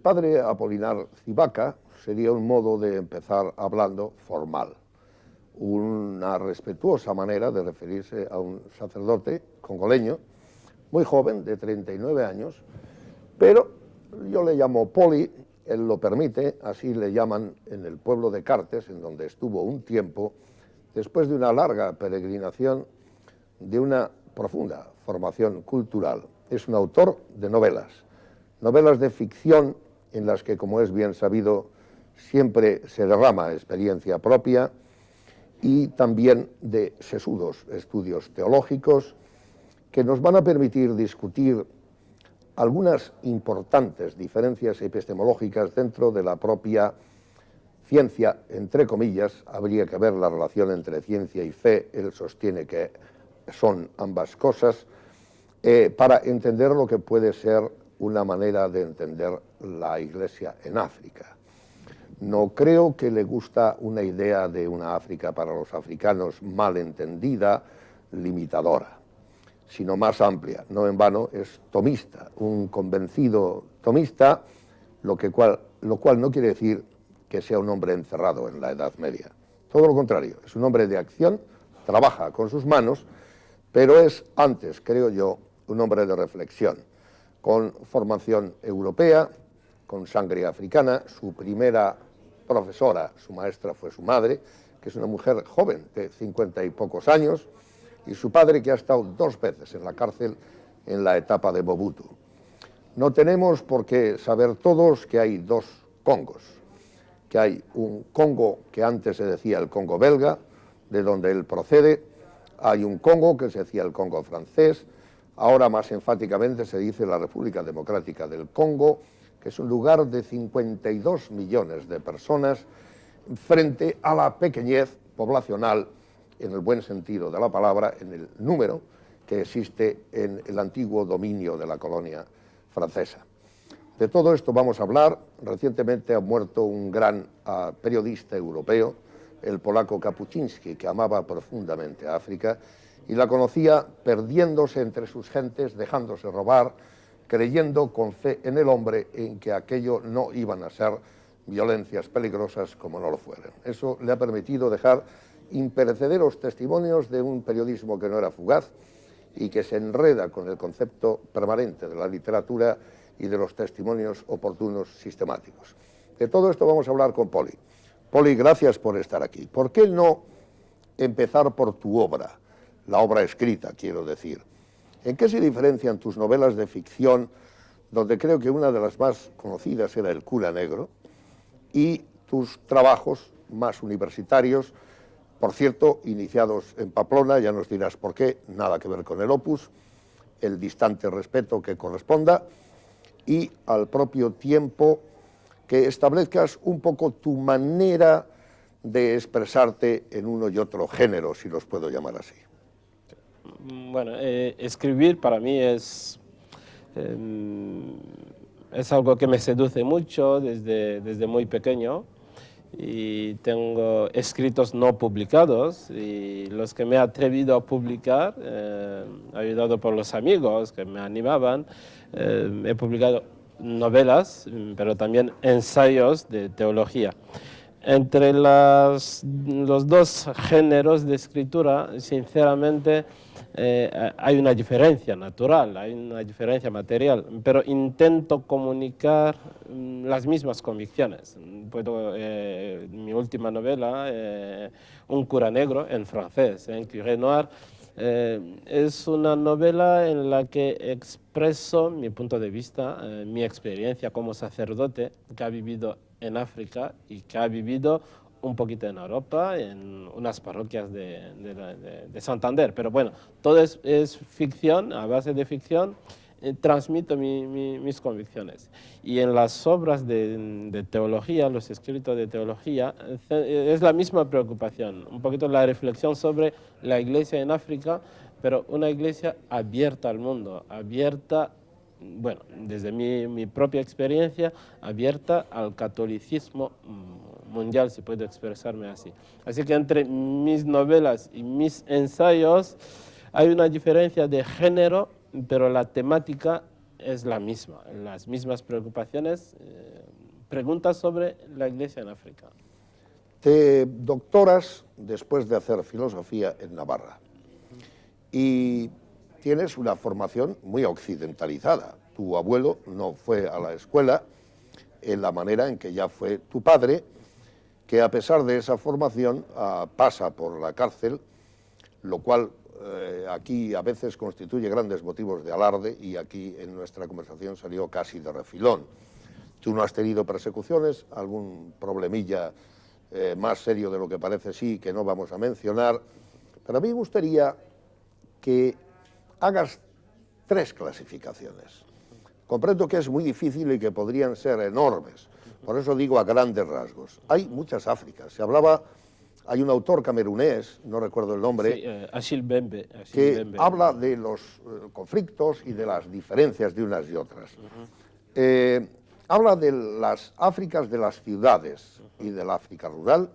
padre Apolinar Cibaca sería un modo de empezar hablando formal, una respetuosa manera de referirse a un sacerdote congoleño, muy joven, de 39 años, pero yo le llamo Poli, él lo permite, así le llaman en el pueblo de Cartes, en donde estuvo un tiempo, después de una larga peregrinación, de una profunda formación cultural. Es un autor de novelas de ficción en las que, como es bien sabido, siempre se derrama experiencia propia, y también de sesudos estudios teológicos que nos van a permitir discutir algunas importantes diferencias epistemológicas dentro de la propia ciencia, entre comillas. Habría que ver la relación entre ciencia y fe, él sostiene que son ambas cosas, para entender lo que puede ser una manera de entender la Iglesia en África. No creo que le gusta una idea de una África para los africanos mal entendida, limitadora, sino más amplia. No en vano es tomista, un convencido tomista, lo cual no quiere decir que sea un hombre encerrado en la Edad Media. Todo lo contrario, es un hombre de acción, trabaja con sus manos, pero es antes, creo yo, un hombre de reflexión, con formación europea, con sangre africana. Su primera profesora, su maestra, fue su madre, que es una mujer joven, de 50 y pocos años, y su padre, que ha estado 2 veces en la cárcel en la etapa de Mobutu. No tenemos por qué saber todos que hay 2 Congos, que hay un Congo que antes se decía el Congo belga, de donde él procede, hay un Congo que se decía el Congo francés, ahora más enfáticamente se dice la República Democrática del Congo, que es un lugar de 52 millones de personas frente a la pequeñez poblacional, en el buen sentido de la palabra, en el número que existe en el antiguo dominio de la colonia francesa. De todo esto vamos a hablar. Recientemente ha muerto un gran periodista europeo, el polaco Kapuczynski, que amaba profundamente a África y la conocía perdiéndose entre sus gentes, dejándose robar, creyendo con fe en el hombre en que aquello no iban a ser violencias peligrosas como no lo fueran. Eso le ha permitido dejar imperecederos testimonios de un periodismo que no era fugaz y que se enreda con el concepto permanente de la literatura y de los testimonios oportunos sistemáticos. De todo esto vamos a hablar con Poli. Poli, gracias por estar aquí. ¿Por qué no empezar por tu obra, la obra escrita, quiero decir? ¿En qué se diferencian tus novelas de ficción, donde creo que una de las más conocidas era El cura negro, y tus trabajos más universitarios, por cierto, iniciados en Pamplona, ya nos dirás por qué, nada que ver con el Opus, el distante respeto que corresponda, y al propio tiempo que establezcas un poco tu manera de expresarte en uno y otro género, si los puedo llamar así? Bueno, escribir para mí es algo que me seduce mucho desde muy pequeño, y tengo escritos no publicados, y los que me he atrevido a publicar, ayudado por los amigos que me animaban, he publicado novelas, pero también ensayos de teología. Entre los 2 géneros de escritura, sinceramente, hay una diferencia natural, hay una diferencia material, pero intento comunicar las mismas convicciones. Mi última novela, Un cura negro, en francés, Un curé noir, es una novela en la que expreso mi punto de vista, mi experiencia como sacerdote que ha vivido en África y que ha vivido un poquito en Europa, en unas parroquias de Santander. Pero bueno, todo es ficción, a base de ficción, transmito mis convicciones. Y en las obras de teología, los escritos de teología, es la misma preocupación, un poquito la reflexión sobre la iglesia en África, pero una iglesia abierta al mundo, abierta, bueno, desde mi propia experiencia, abierta al catolicismo mundial, si puedo expresarme así. Así que entre mis novelas y mis ensayos hay una diferencia de género, pero la temática es la misma, las mismas preocupaciones, preguntas sobre la Iglesia en África. Te doctoras después de hacer filosofía en Navarra y tienes una formación muy occidentalizada. Tu abuelo no fue a la escuela en la manera en que ya fue tu padre, que a pesar de esa formación pasa por la cárcel, lo cual aquí a veces constituye grandes motivos de alarde y aquí en nuestra conversación salió casi de refilón. Tú no has tenido persecuciones, algún problemilla más serio de lo que parece sí, que no vamos a mencionar, pero a mí me gustaría que hagas 3 clasificaciones. Comprendo que es muy difícil y que podrían ser enormes, por eso digo a grandes rasgos. Hay muchas Áfricas, se hablaba, hay un autor camerunés, no recuerdo el nombre, Sí, Achille Mbembe, que habla de los conflictos y de las diferencias de unas y otras. Habla de las Áfricas de las ciudades y del África rural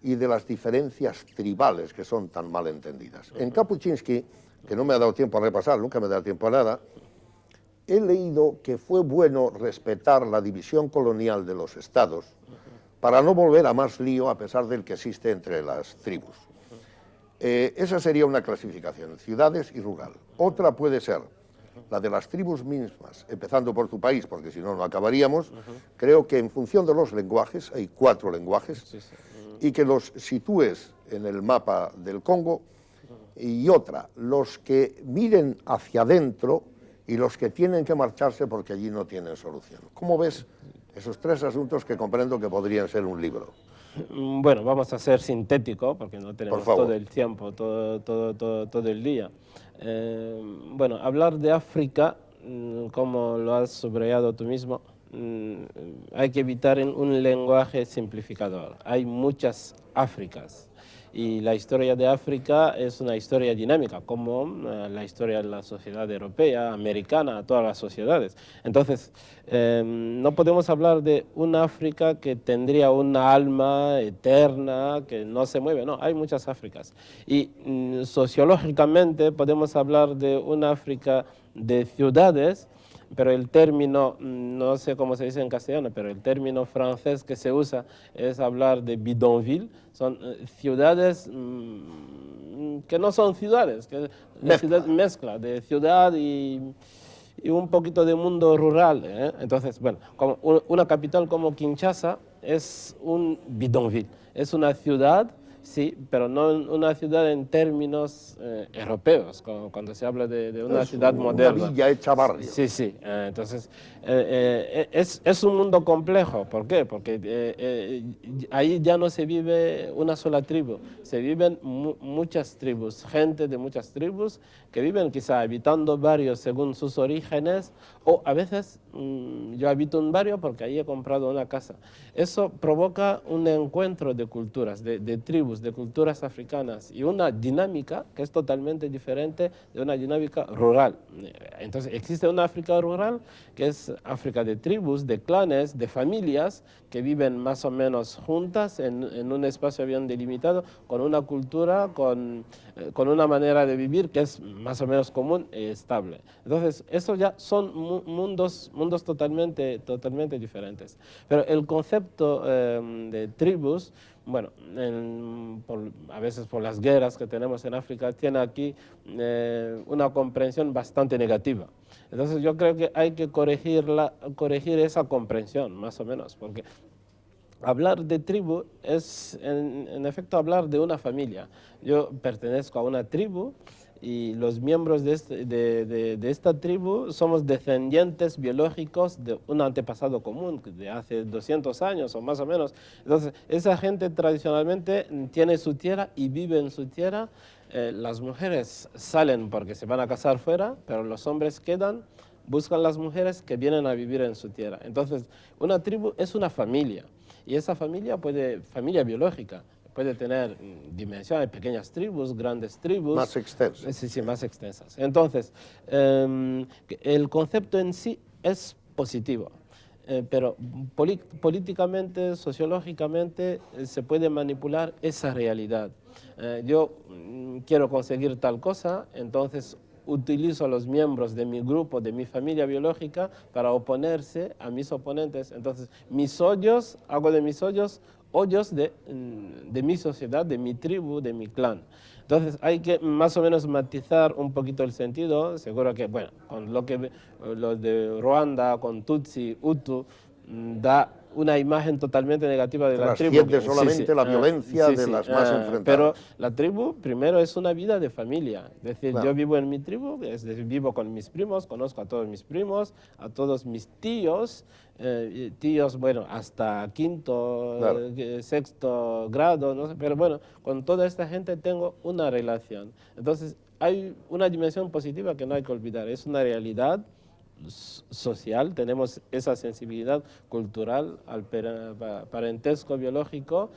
y de las diferencias tribales que son tan mal entendidas. En Kapuscinski, que no me ha dado tiempo a repasar, nunca me da tiempo a nada, he leído que fue bueno respetar la división colonial de los estados para no volver a más lío a pesar del que existe entre las tribus. Esa sería una clasificación, ciudades y rural. Otra puede ser la de las tribus mismas, empezando por tu país, porque si no, no acabaríamos. Creo que en función de los lenguajes, hay 4 lenguajes, y que los sitúes en el mapa del Congo, y otra, los que miren hacia adentro y los que tienen que marcharse porque allí no tienen solución. ¿Cómo ves esos 3 asuntos que comprendo que podrían ser un libro? Bueno, vamos a ser sintético porque no tenemos todo el tiempo, todo el día. Bueno, hablar de África, como lo has subrayado tú mismo, hay que evitar un lenguaje simplificador. Hay muchas Áfricas y la historia de África es una historia dinámica, como la historia de la sociedad europea, americana, todas las sociedades. Entonces, no podemos hablar de una África que tendría una alma eterna, que no se mueve, no, hay muchas Áfricas. Y sociológicamente podemos hablar de una África de ciudades, pero el término, no sé cómo se dice en castellano, pero el término francés que se usa es hablar de bidonville, son ciudades que no son ciudades, que mezcla de ciudad y un poquito de mundo rural. Entonces, bueno, como una capital como Kinshasa es un bidonville, es una ciudad, sí, pero no una ciudad en términos europeos, cuando se habla de una ciudad moderna. Una villa hecha barrio. Sí, sí. Entonces, es un mundo complejo. ¿Por qué? Porque ahí ya no se vive una sola tribu, se viven muchas tribus, gente de muchas tribus que viven quizá habitando barrios según sus orígenes, o a veces yo habito un barrio porque ahí he comprado una casa. Eso provoca un encuentro de culturas, de tribus, de culturas africanas y una dinámica que es totalmente diferente de una dinámica rural. Entonces existe una África rural que es África de tribus, de clanes, de familias que viven más o menos juntas en un espacio bien delimitado, con una cultura, con una manera de vivir que es más o menos común y estable. Entonces, eso ya son mundos totalmente diferentes. Pero el concepto de tribus, bueno, a veces por las guerras que tenemos en África, tiene aquí una comprensión bastante negativa. Entonces yo creo que hay que corregir esa comprensión, más o menos, porque hablar de tribu es, en efecto, hablar de una familia. Yo pertenezco a una tribu y los miembros de esta tribu somos descendientes biológicos de un antepasado común de hace 200 años o más o menos. Entonces, esa gente tradicionalmente tiene su tierra y vive en su tierra. Las mujeres salen porque se van a casar fuera, pero los hombres quedan, buscan las mujeres que vienen a vivir en su tierra. Entonces, una tribu es una familia. Y esa familia familia biológica, puede tener dimensiones, pequeñas tribus, grandes tribus. Más extensas. Sí, sí, más extensas. Entonces, el concepto en sí es positivo, pero políticamente, sociológicamente, se puede manipular esa realidad. Yo quiero conseguir tal cosa, entonces utilizo a los miembros de mi grupo, de mi familia biológica, para oponerse a mis oponentes. Entonces, mis odios, hago de mis odios de mi sociedad, de mi tribu, de mi clan. Entonces hay que más o menos matizar un poquito el sentido. Seguro que, bueno, con lo de Ruanda, con Tutsi, Hutu, da una imagen totalmente negativa de la tribu. Trasciende solamente la violencia de las más enfrentadas. Pero la tribu, primero, es una vida de familia. Es decir, Claro. yo vivo en mi tribu, es decir, vivo con mis primos, conozco a todos mis primos, a todos mis tíos, tíos, bueno, hasta quinto, Claro. sexto grado, no sé, pero bueno, con toda esta gente tengo una relación. Entonces, hay una dimensión positiva que no hay que olvidar, es una realidad social, tenemos esa sensibilidad cultural al parentesco biológico,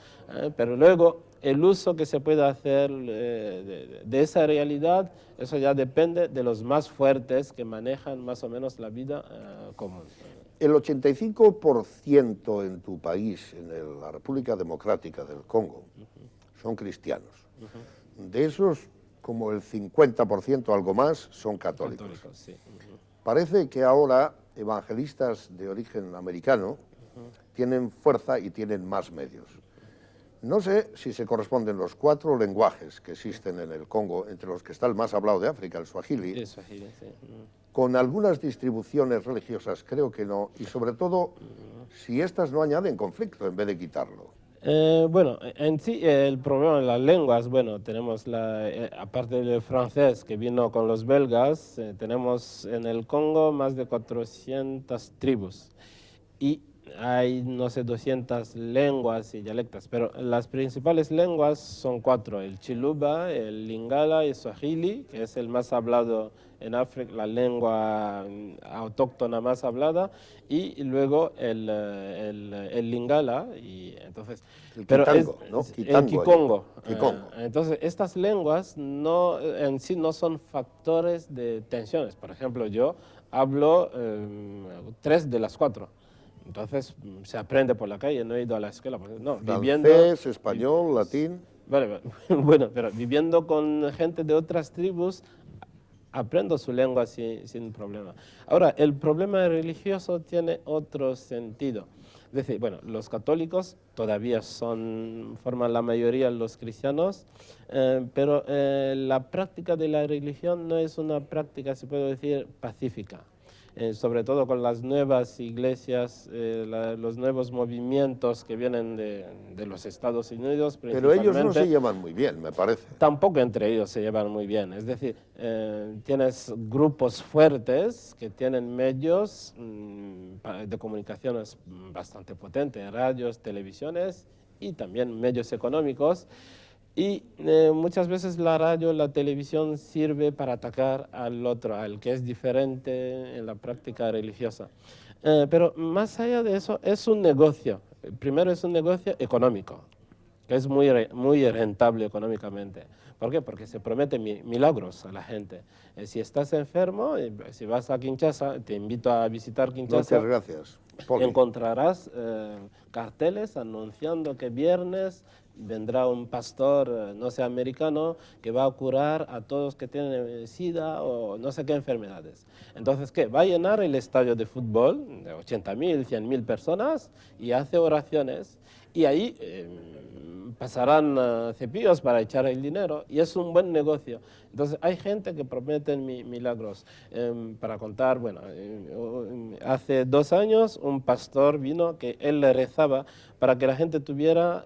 pero luego el uso que se puede hacer de esa realidad, eso ya depende de los más fuertes que manejan más o menos la vida común. El 85% en tu país, en la República Democrática del Congo, son cristianos. De esos, como el 50%, algo más, son católicos. Sí. Parece que ahora evangelistas de origen americano tienen fuerza y tienen más medios. No sé si se corresponden los 4 lenguajes que existen en el Congo, entre los que está el más hablado de África, el Swahili, Sí. con algunas distribuciones religiosas, creo que no, y sobre todo si estas no añaden conflicto en vez de quitarlo. Bueno, en sí el problema de las lenguas, bueno, tenemos aparte del francés que vino con los belgas, tenemos en el Congo más de 400 tribus y hay, no sé, 200 lenguas y dialectos, pero las principales lenguas son 4, el Chiluba, el Lingala y el Swahili, que es el más hablado en África, la lengua autóctona más hablada, y luego el Lingala, y entonces... El pero Kitango, ¿no? el Kikongo. Kikongo. Entonces, estas lenguas en sí no son factores de tensiones. Por ejemplo, yo hablo 3 de las 4. Entonces, se aprende por la calle, no he ido a la escuela. No, Francés, español, latín. Vale, bueno, pero viviendo con gente de otras tribus, aprendo su lengua sin problema. Ahora, el problema religioso tiene otro sentido. Es decir, bueno, los católicos todavía forman la mayoría los cristianos, pero la práctica de la religión no es una práctica, se puede decir, pacífica. Sobre todo con las nuevas iglesias, los nuevos movimientos que vienen de los Estados Unidos. Pero ellos no se llevan muy bien, me parece. Tampoco entre ellos se llevan muy bien. Es decir, tienes grupos fuertes que tienen medios de comunicaciones bastante potentes, radios, televisiones y también medios económicos. Y muchas veces la radio, la televisión sirve para atacar al otro, al que es diferente en la práctica religiosa. Pero más allá de eso, es un negocio. Primero es un negocio económico, que es muy rentable económicamente. ¿Por qué? Porque se prometen milagros a la gente. Si estás enfermo, si vas a Kinshasa, te invito a visitar Kinshasa. Muchas gracias, Poli. Encontrarás carteles anunciando que viernes vendrá un pastor, no sé, americano, que va a curar a todos que tienen SIDA o no sé qué enfermedades. Entonces, ¿qué? Va a llenar el estadio de fútbol de 80.000, 100.000 personas y hace oraciones y ahí pasarán cepillos para echar el dinero y es un buen negocio. Entonces hay gente que promete milagros. Para contar, bueno, hace 2 años un pastor vino que él le rezaba para que la gente tuviera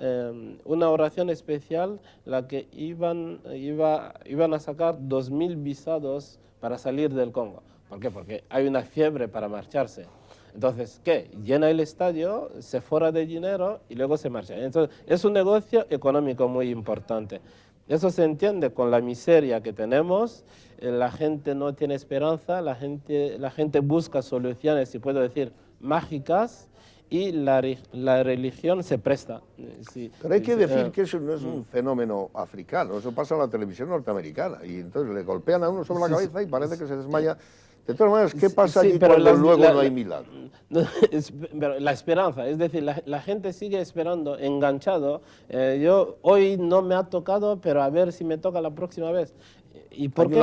una oración especial, la que iban a sacar 2.000 visados para salir del Congo. ¿Por qué? Porque hay una fiebre para marcharse. Entonces, ¿qué? Llena el estadio, se forra de dinero y luego se marcha. Entonces, es un negocio económico muy importante. Eso se entiende con la miseria que tenemos, la gente no tiene esperanza, la gente busca soluciones, si puedo decir, mágicas, y la religión se presta. Sí, Pero hay que decir que eso no es un fenómeno africano, eso pasa en la televisión norteamericana, y entonces le golpean a uno sobre la cabeza y parece que se desmaya. De todas maneras, ¿qué pasa allí cuando luego no hay milagro? Pero la esperanza, es decir, la gente sigue esperando, enganchado. Yo hoy no me ha tocado, pero a ver si me toca la próxima vez. ¿Y por qué,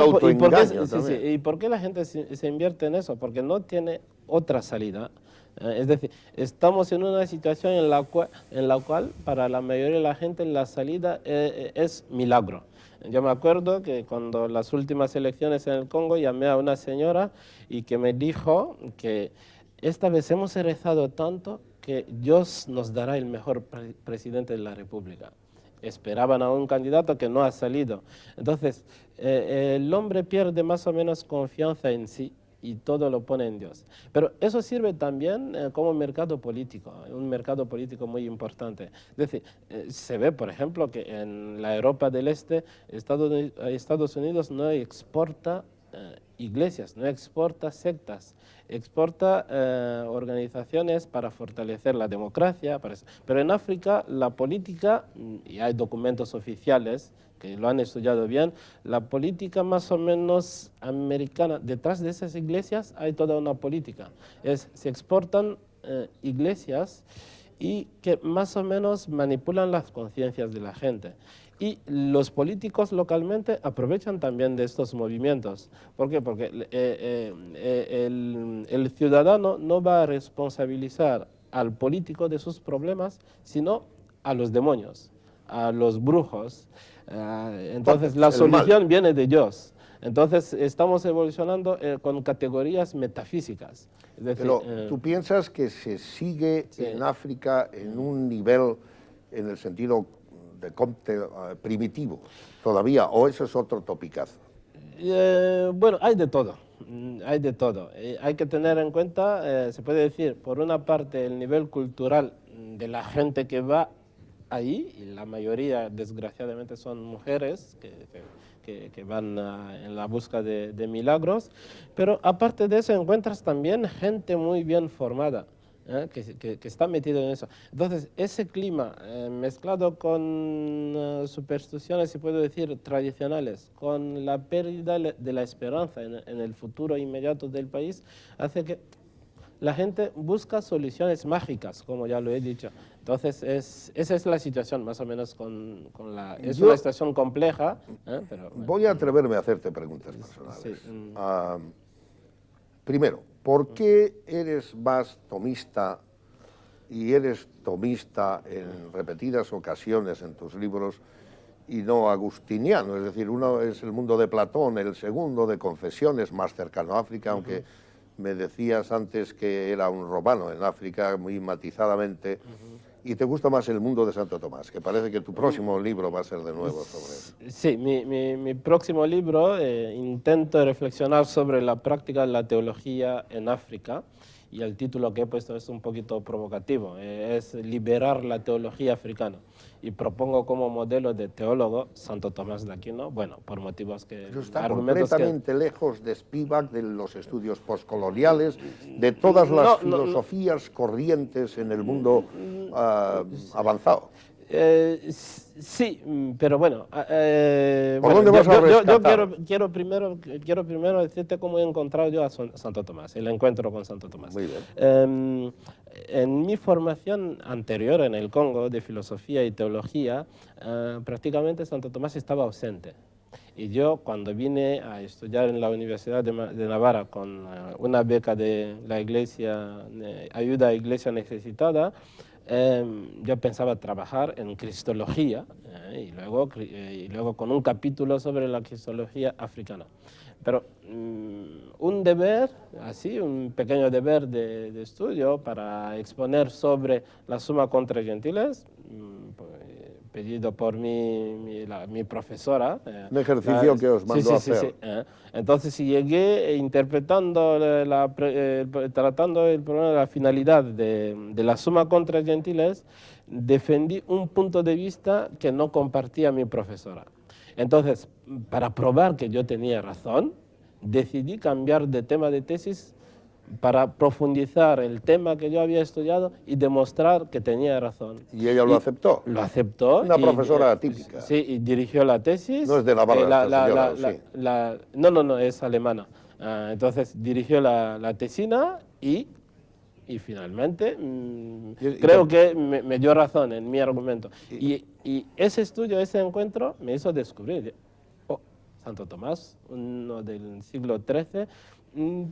¿y por qué la gente se invierte en eso? Porque no tiene otra salida. Es decir, estamos en una situación en la cual para la mayoría de la gente la salida es milagro. Yo me acuerdo que cuando las últimas elecciones en el Congo llamé a una señora y que me dijo que esta vez hemos rezado tanto que Dios nos dará el mejor presidente de la República. Esperaban a un candidato que no ha salido. Entonces, el hombre pierde más o menos confianza en sí y todo lo pone en Dios. Pero eso sirve también como mercado político, un mercado político muy importante. Es decir, se ve, por ejemplo, que en la Europa del Este, Estados Unidos no exporta iglesias, no exporta sectas, exporta organizaciones para fortalecer la democracia. Pero en África la política, y hay documentos oficiales que lo han estudiado bien, la política más o menos americana, detrás de esas iglesias hay toda una política. Se exportan iglesias y que más o menos manipulan las conciencias de la gente. Y los políticos localmente aprovechan también de estos movimientos. ¿Por qué? Porque el ciudadano no va a responsabilizar al político de sus problemas, sino a los demonios, a los brujos. Entonces la solución viene de Dios. Entonces estamos evolucionando con categorías metafísicas. Es decir, pero tú piensas que se sigue en África en un nivel, en el sentido de Comte, primitivo todavía, o eso es otro topicazo. Bueno, hay de todo. Hay de todo. Hay que tener en cuenta, se puede decir, por una parte, el nivel cultural de la gente que va ahí, y la mayoría, desgraciadamente, son mujeres que van en la busca de milagros, pero aparte de eso encuentras también gente muy bien formada, que está metido en eso. Entonces, ese clima mezclado con supersticiones, si puedo decir, tradicionales, con la pérdida de la esperanza en el futuro inmediato del país, hace que la gente busca soluciones mágicas, como ya lo he dicho. Entonces, esa es la situación, más o menos, es una situación compleja. Pero, voy a atreverme a hacerte preguntas personales. Sí. Primero, ¿por qué eres más tomista y eres tomista en repetidas ocasiones en tus libros y no agustiniano? Es decir, uno es el mundo de Platón, el segundo de Confesiones, más cercano a África, aunque me decías antes que era un romano en África, muy matizadamente, y te gusta más el mundo de Santo Tomás, que parece que tu próximo libro va a ser de nuevo sobre él. Sí, mi próximo libro intento reflexionar sobre la práctica de la teología en África, y el título que he puesto es un poquito provocativo, es Liberar la teología africana. Y propongo como modelo de teólogo Santo Tomás de Aquino, bueno, por motivos que... Pero está completamente lejos de Spivak, de los estudios postcoloniales, de todas las filosofías corrientes en el mundo avanzado. Sí, pero bueno... ¿Por dónde vas a rescatar? Yo quiero primero decirte cómo he encontrado yo a Santo Tomás, el encuentro con Santo Tomás. Muy bien. En mi formación anterior en el Congo de filosofía y teología, prácticamente Santo Tomás estaba ausente. Y yo, cuando vine a estudiar en la Universidad de Navarra con una beca de la Iglesia, Ayuda a Iglesia Necesitada, yo pensaba trabajar en cristología y luego con un capítulo sobre la cristología africana. Pero un deber, así, un pequeño deber de estudio para exponer sobre la Summa contra Gentiles, pedido por mi profesora. Un ejercicio que os mandó a hacer. Sí. Entonces, llegué interpretando, tratando el problema de la finalidad de la Summa contra Gentiles, defendí un punto de vista que no compartía mi profesora. Entonces, para probar que yo tenía razón, decidí cambiar de tema de tesis para profundizar el tema que yo había estudiado y demostrar que tenía razón. ¿Y ella lo aceptó? Lo aceptó. Una profesora típica. Sí, y dirigió la tesis. No es de Navarra, esta señora, sí. No, es alemana. Entonces dirigió la tesina y finalmente creo que me dio razón en mi argumento. Y ese estudio, ese encuentro, me hizo descubrir, Santo Tomás, uno del siglo XIII,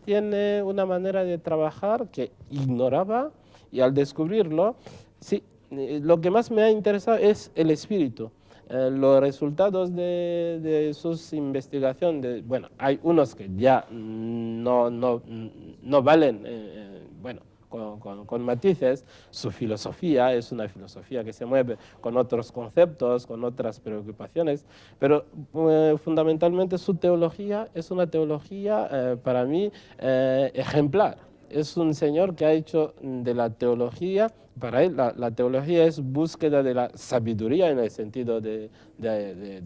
tiene una manera de trabajar que ignoraba, y al descubrirlo, sí, lo que más me ha interesado es el espíritu. Los resultados de sus investigaciones, bueno, hay unos que ya no valen, bueno, con matices. Su filosofía es una filosofía que se mueve con otros conceptos, con otras preocupaciones, pero fundamentalmente su teología es una teología para mí ejemplar. Es un señor que ha hecho de la teología, para él la teología es búsqueda de la sabiduría en el sentido de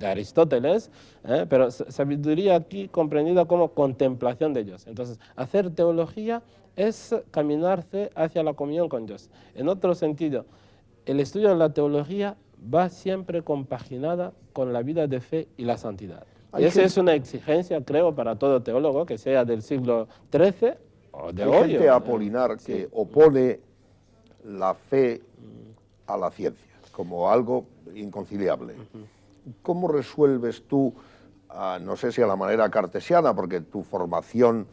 Aristóteles, pero sabiduría aquí comprendida como contemplación de Dios. Entonces, hacer teología es caminarse hacia la comunión con Dios. En otro sentido, el estudio de la teología va siempre compaginada con la vida de fe y la santidad. Y esa es una exigencia, creo, para todo teólogo, que sea del siglo XIII o de hoy. Hay gente, Apolinar, que opone la fe a la ciencia como algo inconciliable. ¿Cómo resuelves tú, no sé si a la manera cartesiana, porque tu formación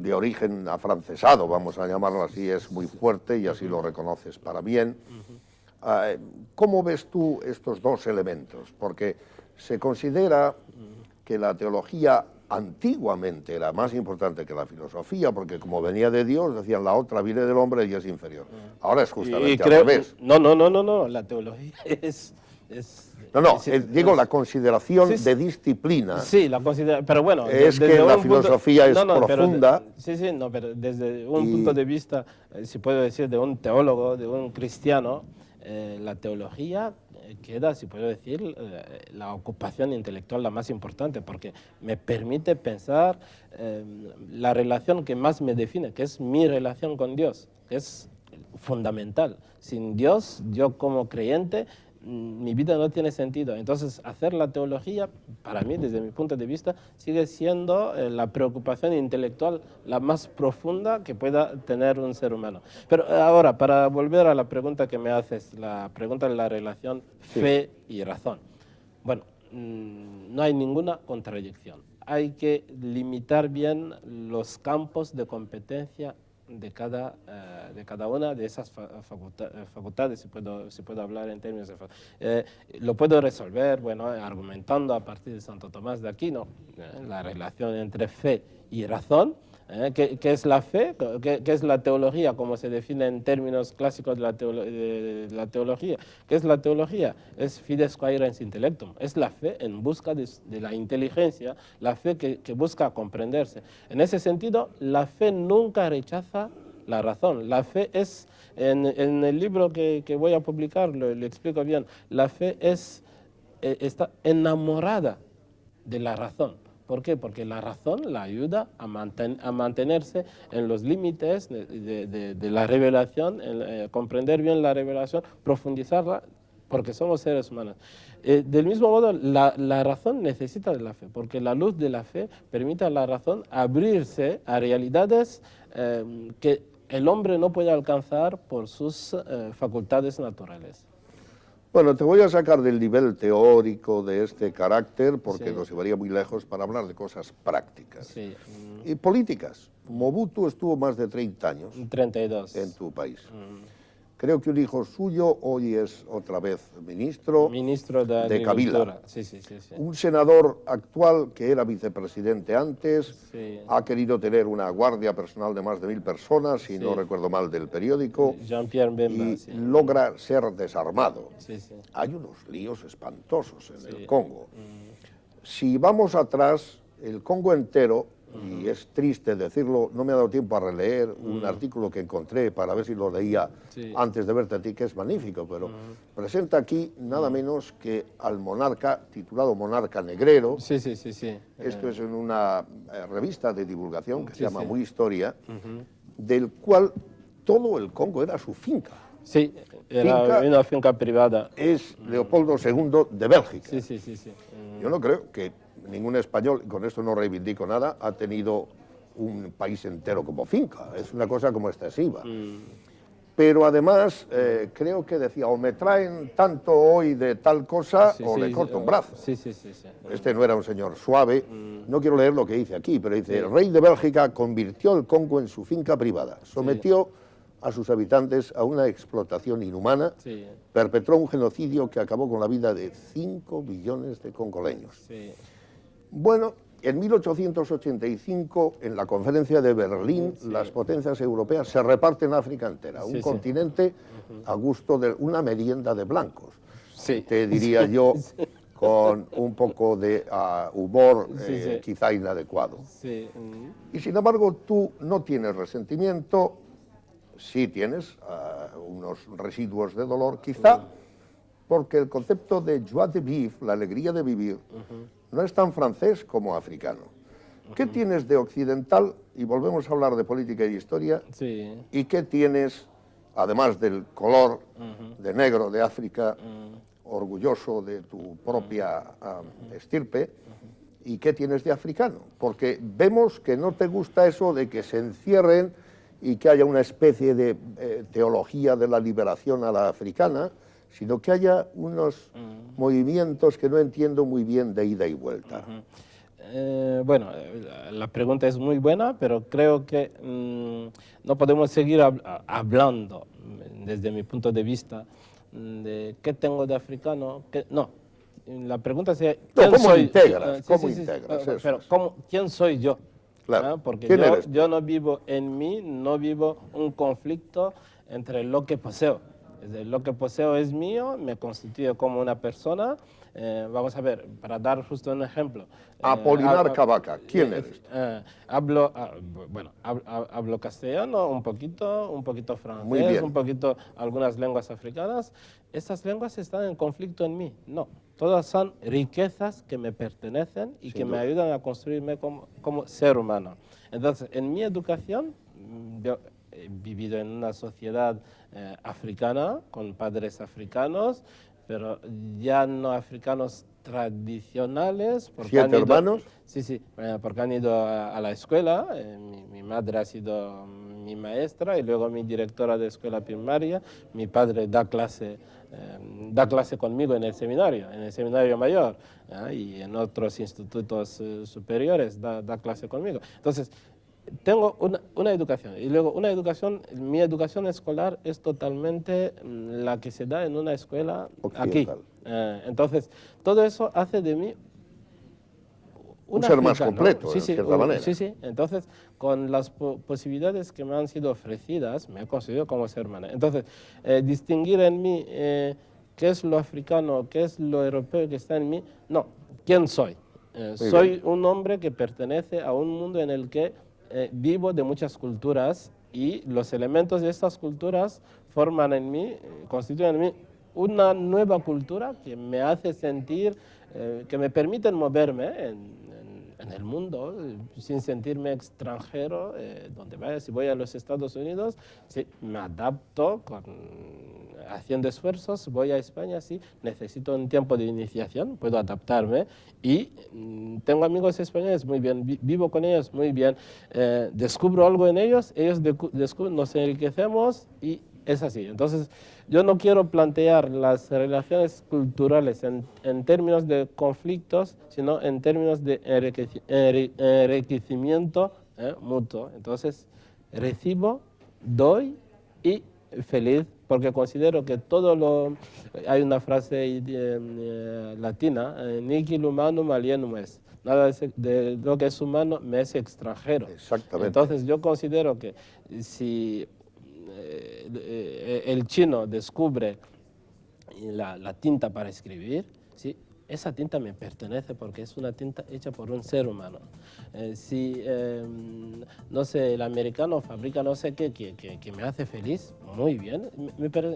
de origen afrancesado, vamos a llamarlo así, es muy fuerte y así lo reconoces para bien? ¿Cómo ves tú estos dos elementos? Porque se considera que la teología antiguamente era más importante que la filosofía, porque como venía de Dios, decían la otra viene del hombre y es inferior. Ahora es justamente al revés. No, la teología es digo la consideración de disciplina. Sí, la consideración, pero bueno... Es que la filosofía es profunda. Pero desde un punto de vista, si puedo decir, de un teólogo, de un cristiano, la teología queda, si puedo decir, la ocupación intelectual la más importante, porque me permite pensar la relación que más me define, que es mi relación con Dios, que es fundamental. Sin Dios, yo como creyente, mi vida no tiene sentido. Entonces, hacer la teología, para mí, desde mi punto de vista, sigue siendo la preocupación intelectual la más profunda que pueda tener un ser humano. Pero ahora, para volver a la pregunta que me haces, la pregunta de la relación fe y razón. Bueno, no hay ninguna contradicción. Hay que limitar bien los campos de competencia de cada una de esas facultades, si puedo hablar en términos de lo puedo resolver, bueno, argumentando a partir de Santo Tomás de Aquino, la relación entre fe y razón. ¿Qué es la fe? ¿Qué es la teología? Como se define en términos clásicos de la teología. ¿Qué es la teología? Es fides quaerens intellectum. Es la fe en busca de la inteligencia, la fe que busca comprenderse. En ese sentido, la fe nunca rechaza la razón. La fe es, en el libro que voy a publicar, lo explico bien, la fe está enamorada de la razón. ¿Por qué? Porque la razón la ayuda a mantenerse en los límites de la revelación, comprender bien la revelación, profundizarla, porque somos seres humanos. Del mismo modo, la razón necesita de la fe, porque la luz de la fe permite a la razón abrirse a realidades que el hombre no puede alcanzar por sus facultades naturales. Bueno, te voy a sacar del nivel teórico de este carácter porque nos llevaría muy lejos para hablar de cosas prácticas. Y políticas. Mobutu estuvo más de 30 años 32. En tu país. Creo que un hijo suyo hoy es otra vez ministro de Kabila. Sí. Un senador actual que era vicepresidente antes, ha querido tener una guardia personal de más de 1000 personas, si no recuerdo mal del periódico, Jean-Pierre Bemba, y logra ser desarmado. Hay unos líos espantosos en el Congo. Si vamos atrás, el Congo entero, y es triste decirlo, no me ha dado tiempo a releer un artículo que encontré para ver si lo leía antes de verte a ti, que es magnífico, pero presenta aquí nada menos que al monarca, titulado Monarca Negrero. Esto es en una revista de divulgación que se llama Muy Historia, del cual todo el Congo era su finca. Sí, era una finca privada. Es Leopoldo II de Bélgica. Sí, sí, sí, sí. Yo no creo que ningún español, y con esto no reivindico nada, ha tenido un país entero como finca. Es una cosa como excesiva. Pero además, creo que decía, o me traen tanto hoy de tal cosa, o le corto un brazo. Sí, sí, sí, sí. Este no era un señor suave. No quiero leer lo que dice aquí, pero dice, el rey de Bélgica convirtió el Congo en su finca privada, sometió a sus habitantes a una explotación inhumana, perpetró un genocidio que acabó con la vida de 5 millones de congoleños. Sí. Bueno, en 1885, en la conferencia de Berlín, las potencias europeas se reparten África entera, un continente a gusto de una merienda de blancos. Sí. Te diría yo, con un poco de humor quizá inadecuado. Sí. Y sin embargo, tú no tienes resentimiento, sí tienes unos residuos de dolor, quizá porque el concepto de joie de vivre, la alegría de vivir, no es tan francés como africano. ¿Qué tienes de occidental? Y volvemos a hablar de política y historia. Sí. ¿Y qué tienes, además del color de negro de África, orgulloso de tu propia estirpe? ¿Y qué tienes de africano? Porque vemos que no te gusta eso de que se encierren y que haya una especie de teología de la liberación a la africana, sino que haya unos movimientos que no entiendo muy bien de ida y vuelta. Bueno, la pregunta es muy buena, pero creo que no podemos seguir hablando, desde mi punto de vista, de qué tengo de africano. No, la pregunta es ¿cómo soy? Integras? ¿Cómo integras? Pero ¿quién soy yo? Claro. Porque ¿Quién yo no vivo en mí, no vivo un conflicto entre lo que poseo. Lo que poseo es mío, me constituye como una persona. Vamos a ver, para dar justo un ejemplo. Apolinar Cavaca, ¿quién eres? Hablo castellano, un poquito francés, un poquito algunas lenguas africanas. Estas lenguas están en conflicto en mí. No, todas son riquezas que me pertenecen y que me ayudan a construirme como ser humano. Entonces, en mi educación, yo he vivido en una sociedad africana, con padres africanos, pero ya no africanos tradicionales. Porque 7 hermanos. Sí, porque han ido a la escuela. Mi madre ha sido mi maestra y luego mi directora de escuela primaria. Mi padre da clase conmigo en el seminario mayor, y en otros institutos superiores da clase conmigo. Entonces, tengo una educación, y luego mi educación escolar es totalmente la que se da en una escuela occidental. Aquí. Entonces, todo eso hace de mí un ser más completo, en cierta manera. Sí. Entonces, con las posibilidades que me han sido ofrecidas, me he considerado como ser humano. Entonces, distinguir en mí qué es lo africano, qué es lo europeo que está en mí, no. ¿Quién soy? Soy un hombre que pertenece a un mundo en el que vivo de muchas culturas, y los elementos de estas culturas forman en mí, constituyen en mí una nueva cultura que me hace sentir, que me permiten moverme en el mundo sin sentirme extranjero, donde vaya. Si voy a los Estados Unidos, sí, me adapto haciendo esfuerzos. Voy a España, sí, necesito un tiempo de iniciación, puedo adaptarme, y tengo amigos españoles, muy bien, vivo con ellos, muy bien, descubro algo en ellos, descubren, nos enriquecemos, y es así. Entonces, yo no quiero plantear las relaciones culturales en términos de conflictos, sino en términos de enriquecimiento mutuo. Entonces, recibo, doy y feliz, porque considero que hay una frase latina, nihil humanum alienum est. Nada de lo que es humano me es extranjero. Exactamente. Entonces, yo considero que si el chino descubre la tinta para escribir, ¿sí? Esa tinta me pertenece porque es una tinta hecha por un ser humano. Si, no sé, el americano fabrica no sé qué que me hace feliz, muy bien.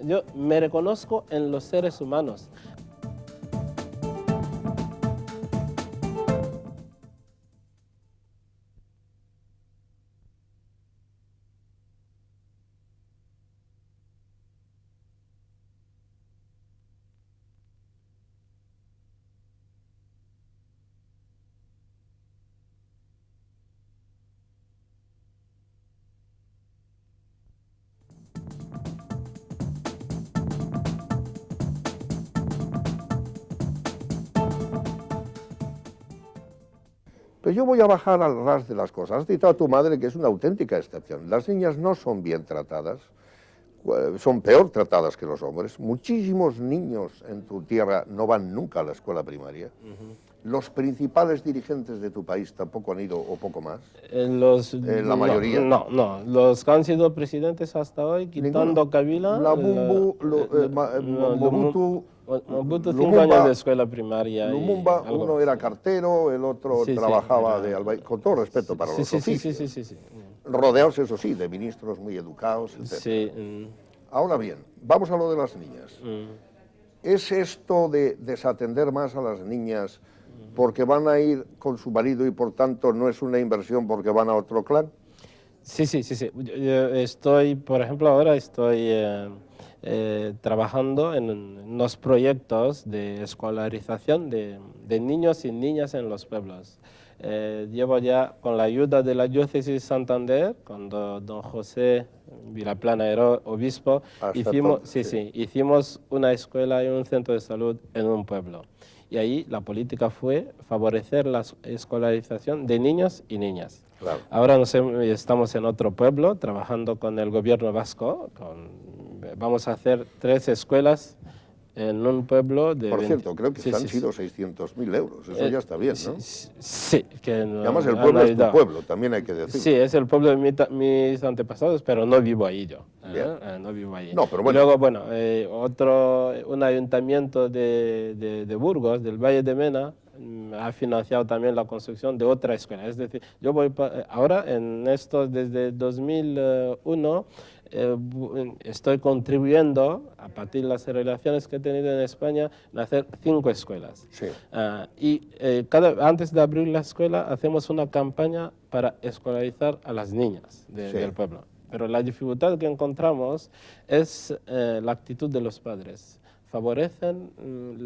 Yo me reconozco en los seres humanos. Pero yo voy a bajar al ras de las cosas. Has citado a tu madre, que es una auténtica excepción. Las niñas no son bien tratadas, son peor tratadas que los hombres. Muchísimos niños en tu tierra no van nunca a la escuela primaria. Los principales dirigentes de tu país tampoco han ido, o poco más. La mayoría. No, los que han sido presidentes hasta hoy, quitando Kabila. Mobutu, 5 años de escuela primaria. Lumumba, uno era cartero, el otro trabajaba de albañil, con todo respeto para los oficios. Sí. Rodeados, eso sí, de ministros muy educados, etc. Sí. Ahora bien, vamos a lo de las niñas. ¿Es esto de desatender más a las niñas porque van a ir con su marido y por tanto no es una inversión porque van a otro clan? Sí. Yo estoy, por ejemplo, ahora estoy trabajando en unos proyectos de escolarización de niños y niñas en los pueblos. Llevo ya, con la ayuda de la diócesis de Santander, cuando don José Vilaplana era obispo, hicimos una escuela y un centro de salud en un pueblo. Y ahí la política fue favorecer la escolarización de niños y niñas. Claro. Ahora estamos en otro pueblo trabajando con el gobierno vasco. Vamos a hacer 3 escuelas en un pueblo de... Por cierto, creo que han sido 600.000 euros. Eso ya está bien, ¿no? Sí. Además, el pueblo es tu pueblo, también hay que decirlo. Sí, es el pueblo de mis antepasados, pero no vivo ahí yo. No vivo ahí. No, pero bueno. Y luego, un ayuntamiento de Burgos, del Valle de Mena, ha financiado también la construcción de otra escuela. Es decir, yo voy ahora en esto desde 2001, estoy contribuyendo, a partir de las relaciones que he tenido en España, en hacer 5 escuelas. Sí. Antes de abrir la escuela, hacemos una campaña para escolarizar a las niñas del pueblo. Pero la dificultad que encontramos es la actitud de los padres. Favorecen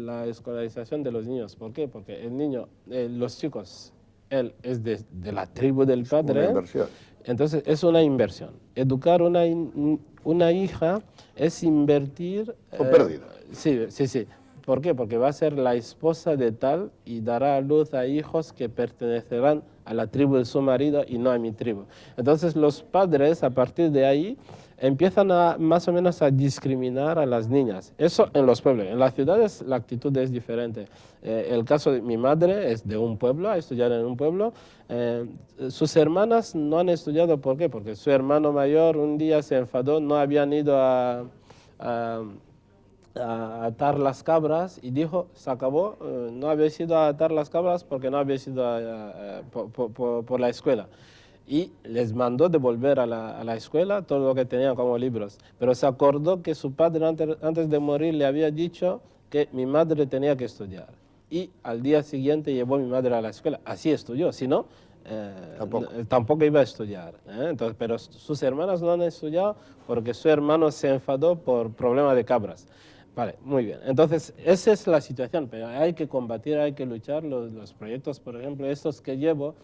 la escolarización de los niños. ¿Por qué? Porque el niño, los chicos, él es de la tribu del padre. Una inversión. Entonces es una inversión. Educar una hija es invertir... Con pérdida. Sí. ¿Por qué? Porque va a ser la esposa de tal y dará a luz a hijos que pertenecerán a la tribu de su marido y no a mi tribu. Entonces los padres, a partir de ahí, empiezan más o menos a discriminar a las niñas. Eso en los pueblos. En las ciudades la actitud es diferente. El caso de mi madre es de un pueblo, ha estudiado en un pueblo. Sus hermanas no han estudiado. ¿Por qué? Porque su hermano mayor un día se enfadó, no habían ido a atar las cabras y dijo, se acabó, no habéis ido a atar las cabras porque no habéis ido por la escuela. Y les mandó devolver a la escuela todo lo que tenían como libros. Pero se acordó que su padre antes de morir le había dicho que mi madre tenía que estudiar. Y al día siguiente llevó mi madre a la escuela. Así estudió, si no, tampoco iba a estudiar. Entonces, pero sus hermanas no han estudiado porque su hermano se enfadó por problemas de cabras. Vale, muy bien. Entonces, esa es la situación, pero hay que combatir, hay que luchar. Los proyectos, por ejemplo, estos que llevo,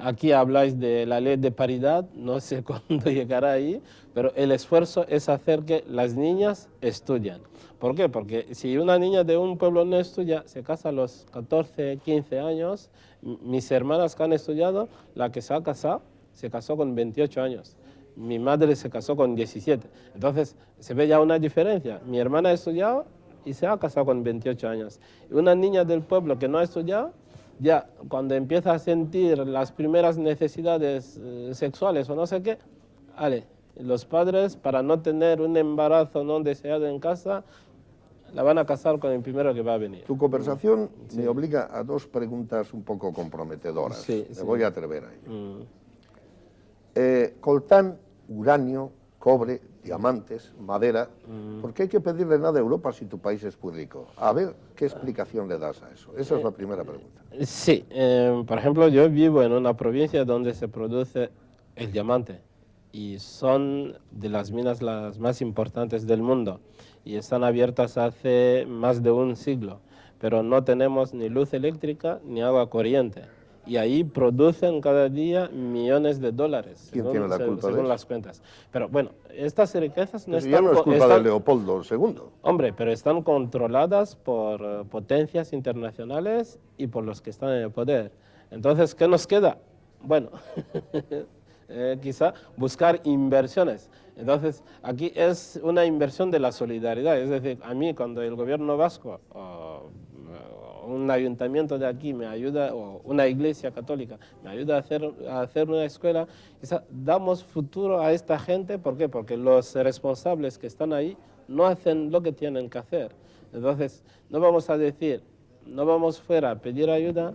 aquí habláis de la ley de paridad, no sé cuándo llegará ahí, pero el esfuerzo es hacer que las niñas estudien. ¿Por qué? Porque si una niña de un pueblo no estudia, se casa a los 14, 15 años. Mis hermanas que han estudiado, la que se ha casado, se casó con 28 años. Mi madre se casó con 17. Entonces, se ve ya una diferencia. Mi hermana ha estudiado y se ha casado con 28 años. Una niña del pueblo que no ha estudiado, ya cuando empieza a sentir las primeras necesidades sexuales o no sé qué, vale, los padres, para no tener un embarazo no deseado en casa, la van a casar con el primero que va a venir. Tu conversación me obliga a 2 preguntas un poco comprometedoras. Me voy a atrever a ello. Coltán, uranio, cobre, diamantes, madera. ¿Por qué hay que pedirle nada a Europa si tu país es muy rico? A ver, ¿qué explicación le das a eso? Esa es la primera pregunta. Sí, por ejemplo, yo vivo en una provincia donde se produce el diamante y son de las minas las más importantes del mundo y están abiertas hace más de un siglo, pero no tenemos ni luz eléctrica ni agua corriente. Y ahí producen cada día millones de dólares, ¿Quién tiene la culpa según de las cuentas. Pero bueno, estas riquezas no eso están... ya no es culpa de Leopoldo II. Hombre, pero están controladas por potencias internacionales y por los que están en el poder. Entonces, ¿qué nos queda? Bueno, quizá buscar inversiones. Entonces, aquí es una inversión de la solidaridad. Es decir, a mí cuando el gobierno vasco o un ayuntamiento de aquí me ayuda, o una iglesia católica me ayuda a hacer una escuela, quizá damos futuro a esta gente. ¿Por qué? Porque los responsables que están ahí no hacen lo que tienen que hacer. Entonces, no vamos a decir, no vamos fuera a pedir ayuda,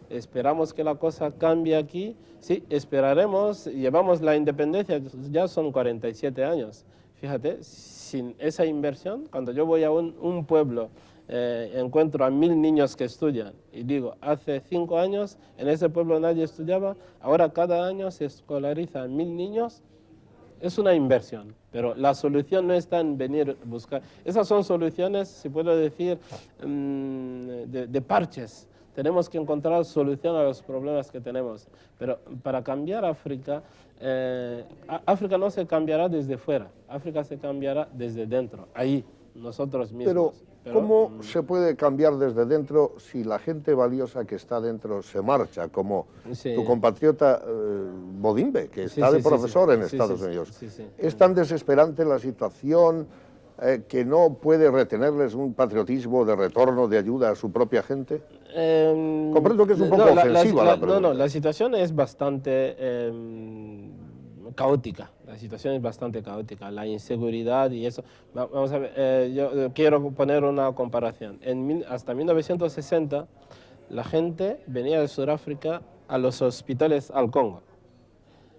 esperamos que la cosa cambie aquí. Sí, esperaremos, llevamos la independencia, ya son 47 años. Fíjate, sin esa inversión, cuando yo voy a un pueblo, encuentro a 1000 niños que estudian y digo, hace 5 años en ese pueblo nadie estudiaba, ahora cada año se escolariza a 1000 niños. Es una inversión, pero la solución no está en venir a buscar. Esas son soluciones, si puedo decir, de parches. Tenemos que encontrar solución a los problemas que tenemos. Pero para cambiar África, África no se cambiará desde fuera, África se cambiará desde dentro, ahí, nosotros mismos. Pero ¿cómo se puede cambiar desde dentro si la gente valiosa que está dentro se marcha, como sí, tu compatriota Bodimbe, que está sí, de profesor en Estados Unidos? Sí. ¿Es tan desesperante la situación que no puede retenerles un patriotismo de retorno, de ayuda a su propia gente? Comprendo que es un poco ofensiva la pregunta. No, la situación es bastante caótica. La situación es bastante caótica, la inseguridad y eso. Vamos a ver, yo quiero poner una comparación. Hasta 1960, la gente venía de Sudáfrica a los hospitales al Congo.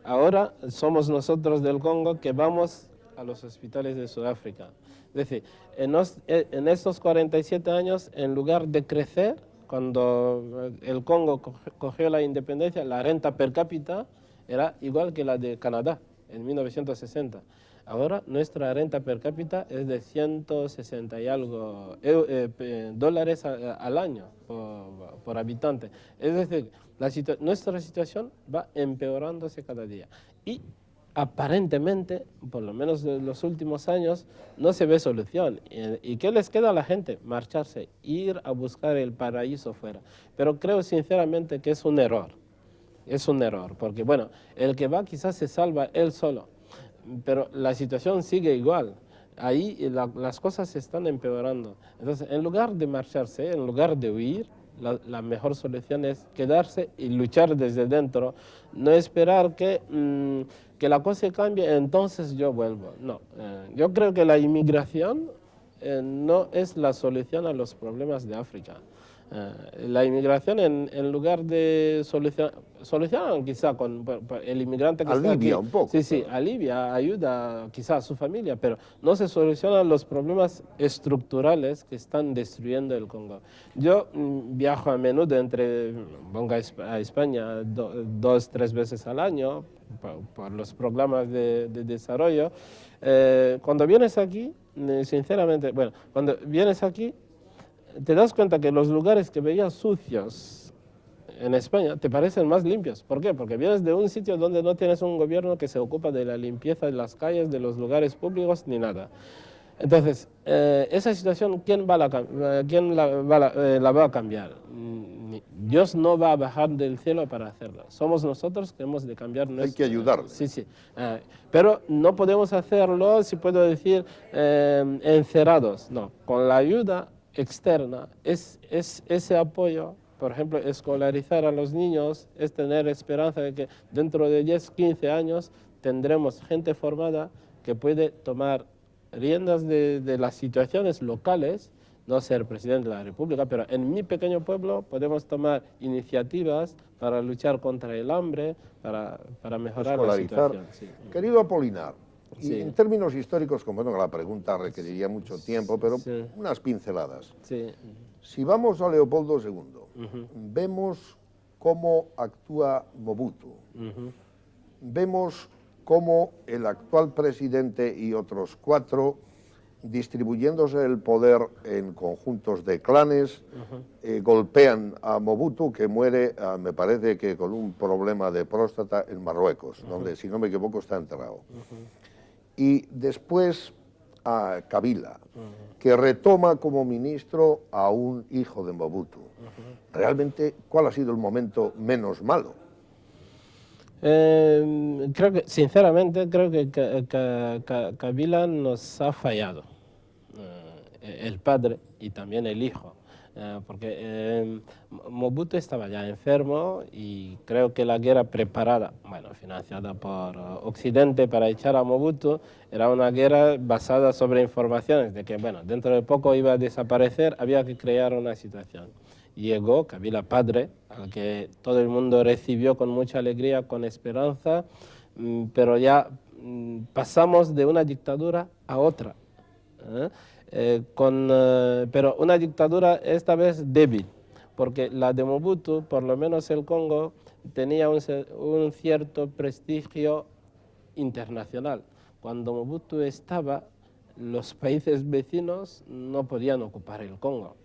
Ahora somos nosotros del Congo que vamos a los hospitales de Sudáfrica. Es decir, en estos 47 años, en lugar de crecer, cuando el Congo cogió la independencia, la renta per cápita era igual que la de Canadá en 1960. Ahora nuestra renta per cápita es de 160 y algo dólares al año por habitante. Es decir, nuestra situación va empeorándose cada día. Y aparentemente, por lo menos en los últimos años, no se ve solución. ¿Y qué les queda a la gente? Marcharse, ir a buscar el paraíso fuera. Pero creo sinceramente que es un error. Es un error, porque bueno, el que va quizás se salva él solo, pero la situación sigue igual. Ahí las cosas se están empeorando. Entonces, en lugar de marcharse, en lugar de huir, la mejor solución es quedarse y luchar desde dentro, no esperar que la cosa cambie, entonces yo vuelvo. No, yo creo que la inmigración no es la solución a los problemas de África. La inmigración en lugar de solucionar quizá con el inmigrante que está aquí, un poco. Sí, alivia, ayuda quizá a su familia, pero no se solucionan los problemas estructurales que están destruyendo el Congo. Yo viajo a menudo vengo a España 2, 3 veces al año por los programas de desarrollo. Cuando vienes aquí, sinceramente, bueno, cuando vienes aquí, te das cuenta que los lugares que veías sucios en España te parecen más limpios. ¿Por qué? Porque vienes de un sitio donde no tienes un gobierno que se ocupa de la limpieza de las calles, de los lugares públicos, ni nada. Entonces, esa situación, ¿quién la va a cambiar? Dios no va a bajar del cielo para hacerlo. Somos nosotros que hemos de cambiar nuestro... Hay que ayudar. Sí. Pero no podemos hacerlo, si puedo decir, encerrados. No, con la ayuda externa, es ese apoyo. Por ejemplo, escolarizar a los niños es tener esperanza de que dentro de 10, 15 años tendremos gente formada que puede tomar riendas de las situaciones locales, no ser presidente de la República, pero en mi pequeño pueblo podemos tomar iniciativas para luchar contra el hambre, para mejorar la situación. Sí. Querido Apolinar, Sí. y en términos históricos, como la pregunta requeriría mucho tiempo, pero Sí. unas pinceladas. Sí. Si vamos a Leopoldo II, vemos cómo actúa Mobutu, vemos cómo el actual presidente y otros 4, distribuyéndose el poder en conjuntos de clanes, golpean a Mobutu, que muere, me parece que con un problema de próstata en Marruecos, donde, si no me equivoco, está enterrado. Y después a Kabila, que retoma como ministro a un hijo de Mobutu. Realmente, ¿cuál ha sido el momento menos malo? Creo que, sinceramente, creo que Kabila nos ha fallado, el padre y también el hijo, porque Mobutu estaba ya enfermo y creo que la guerra preparada, bueno, financiada por Occidente para echar a Mobutu, era una guerra basada sobre informaciones de que, bueno, dentro de poco iba a desaparecer, había que crear una situación. Llegó Kabila padre, al que todo el mundo recibió con mucha alegría, con esperanza, pero ya pasamos de una dictadura a otra, ¿eh? Pero una dictadura esta vez débil, porque la de Mobutu, por lo menos el Congo, tenía un cierto prestigio internacional. Cuando Mobutu estaba, los países vecinos no podían ocupar el Congo.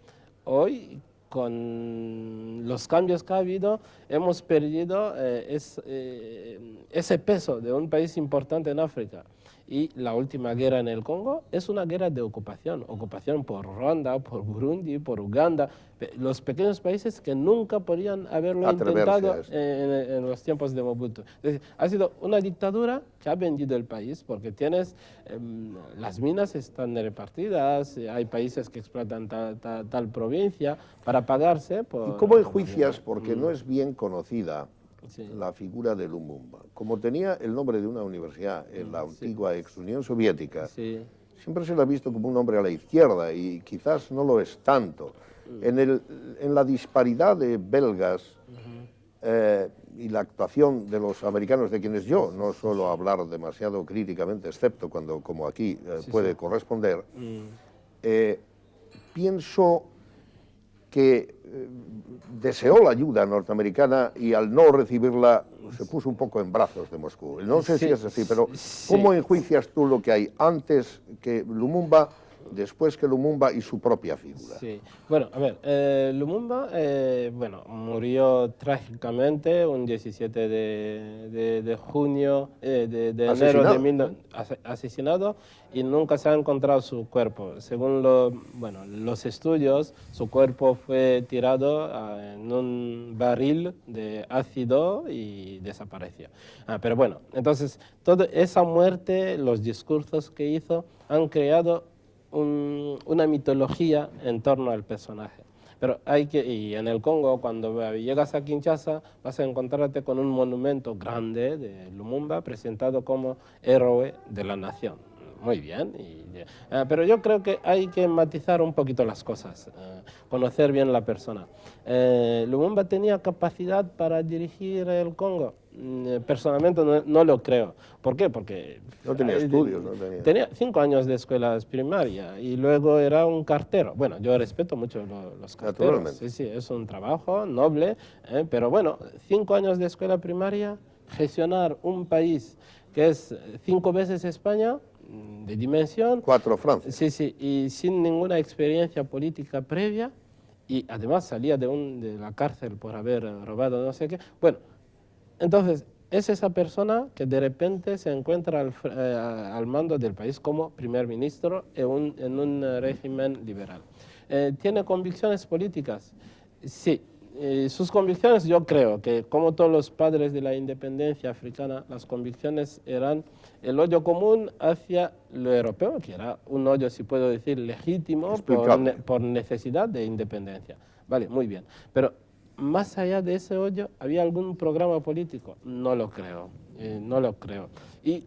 Hoy, con los cambios que ha habido, hemos perdido ese peso de un país importante en África. Y la última guerra en el Congo es una guerra de ocupación por Ruanda, por Burundi, por Uganda, los pequeños países que nunca podían haberlo intentado en los tiempos de Mobutu. Es decir, ha sido una dictadura que ha vendido el país porque tienes, las minas están repartidas, hay países que explotan tal provincia para pagarse por... ¿Y cómo enjuicias, porque no es bien conocida, la figura de Lumumba? Como tenía el nombre de una universidad en la antigua ex Unión Soviética, siempre se le ha visto como un hombre a la izquierda y quizás no lo es tanto. En la disparidad de belgas y la actuación de los americanos, de quienes yo no suelo hablar demasiado críticamente, excepto cuando, como aquí, puede corresponder, pienso que deseó la ayuda norteamericana y al no recibirla se puso un poco en brazos de Moscú. No sé si es así, pero ¿cómo enjuicias tú lo que hay antes que Lumumba, después que Lumumba y su propia figura? Sí, bueno, a ver, Lumumba, bueno, murió trágicamente un 17 de junio, de enero asesinado, y nunca se ha encontrado su cuerpo. Según los estudios, su cuerpo fue tirado en un barril de ácido y desapareció. Pero bueno, entonces, toda esa muerte, los discursos que hizo, han creado una mitología en torno al personaje. Pero y en el Congo, cuando llegas a Kinshasa, vas a encontrarte con un monumento grande de Lumumba presentado como héroe de la nación. Muy bien, pero yo creo que hay que matizar un poquito las cosas, conocer bien la persona. ¿Lumumba tenía capacidad para dirigir el Congo? Personalmente no lo creo. ¿Por qué? Porque no tenía estudios. Tenía 5 años de escuela primaria y luego era un cartero. Bueno, yo respeto mucho los carteros. Sí, es un trabajo noble, pero bueno, 5 años de escuela primaria, gestionar un país que es 5 veces España, de dimensión. 4 Francia. Sí, y sin ninguna experiencia política previa, y además salía de la cárcel por haber robado no sé qué. Bueno, entonces es esa persona que de repente se encuentra al mando del país como primer ministro en un régimen liberal. ¿Tiene convicciones políticas? Sí. Sus convicciones, yo creo que, como todos los padres de la independencia africana, las convicciones eran el odio común hacia lo europeo, que era un odio, si puedo decir, legítimo por necesidad de independencia. Vale, muy bien. Pero más allá de ese odio, ¿había algún programa político? No lo creo, no lo creo. Y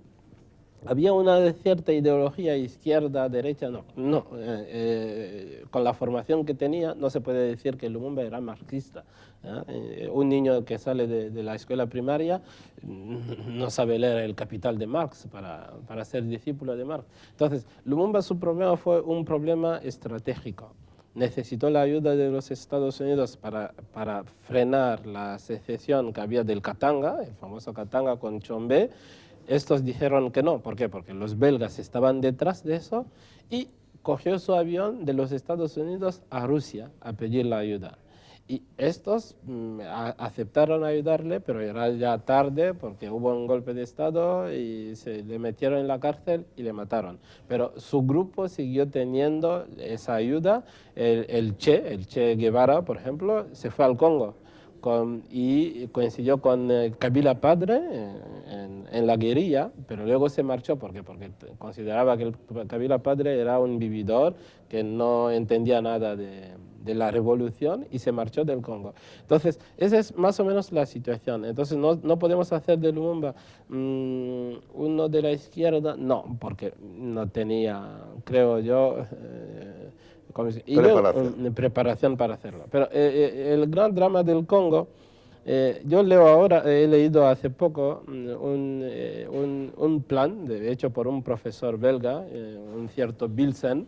había una cierta ideología izquierda, derecha, no. Con la formación que tenía, no se puede decir que Lumumba era marxista. Un niño que sale de la escuela primaria no sabe leer El Capital de Marx para ser discípulo de Marx. Entonces, Lumumba, su problema fue un problema estratégico. Necesitó la ayuda de los Estados Unidos para frenar la secesión que había del Katanga, el famoso Katanga con Tshombe. Estos dijeron que no. ¿Por qué? Porque los belgas estaban detrás de eso, y cogió su avión de los Estados Unidos a Rusia a pedir la ayuda. Y estos aceptaron ayudarle, pero era ya tarde porque hubo un golpe de Estado y se le metieron en la cárcel y le mataron. Pero su grupo siguió teniendo esa ayuda. El Che Guevara, por ejemplo, se fue al Congo y coincidió con Kabila Padre en la guerrilla, pero luego se marchó porque consideraba que el Kabila Padre era un vividor que no entendía nada de la revolución y se marchó del Congo. Entonces, esa es más o menos la situación. Entonces, no podemos hacer de Lumumba uno de la izquierda, no, porque no tenía, creo yo, preparación para hacerlo. Pero el gran drama del Congo, yo leo ahora, he leído hace poco un plan, hecho por un profesor belga, un cierto Bilsen,